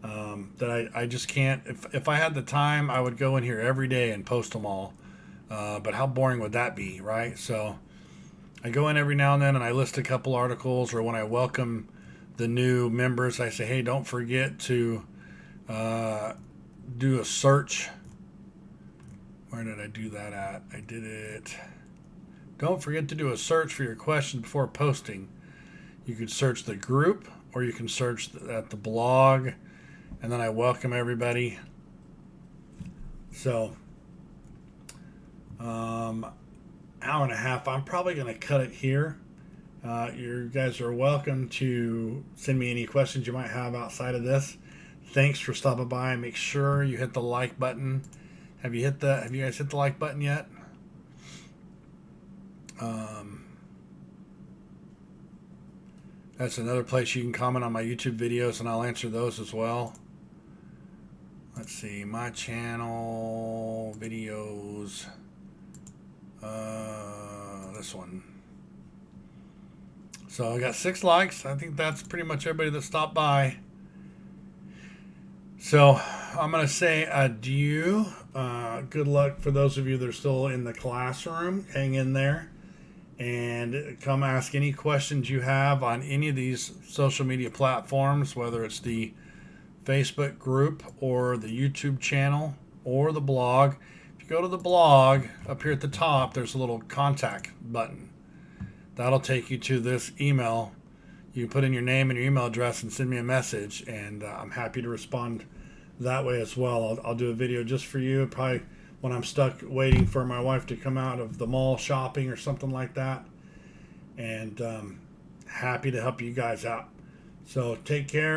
S1: that I just can't. If I had the time, I would go in here every day and post them all. But how boring would that be, right? So I go in every now and then and I list a couple articles, or when I welcome the new members, I say, hey, don't forget to do a search. Where did I do that at? I did it. Don't forget to do a search for your questions before posting. You could search the group, or you can search at the blog, and then I welcome everybody. So, hour and a half. I'm probably going to cut it here. You guys are welcome to send me any questions you might have outside of this. Thanks for stopping by. Make sure you hit the like button. Have you guys hit the like button yet? That's another place you can comment on my YouTube videos, and I'll answer those as well. Let's see, my channel videos. This one. So I got 6 likes. I think that's pretty much everybody that stopped by. So I'm going to say adieu. Good luck for those of you that are still in the classroom. Hang in there. And come ask any questions you have on any of these social media platforms, whether it's the Facebook group or the YouTube channel or the blog. If you go to the blog, up here at the top, there's a little contact button. That'll take you to this email. You can put in your name and your email address and send me a message, and I'm happy to respond that way as well. I'll do a video just for you, probably when I'm stuck waiting for my wife to come out of the mall shopping or something like that. And happy to help you guys out. So take care.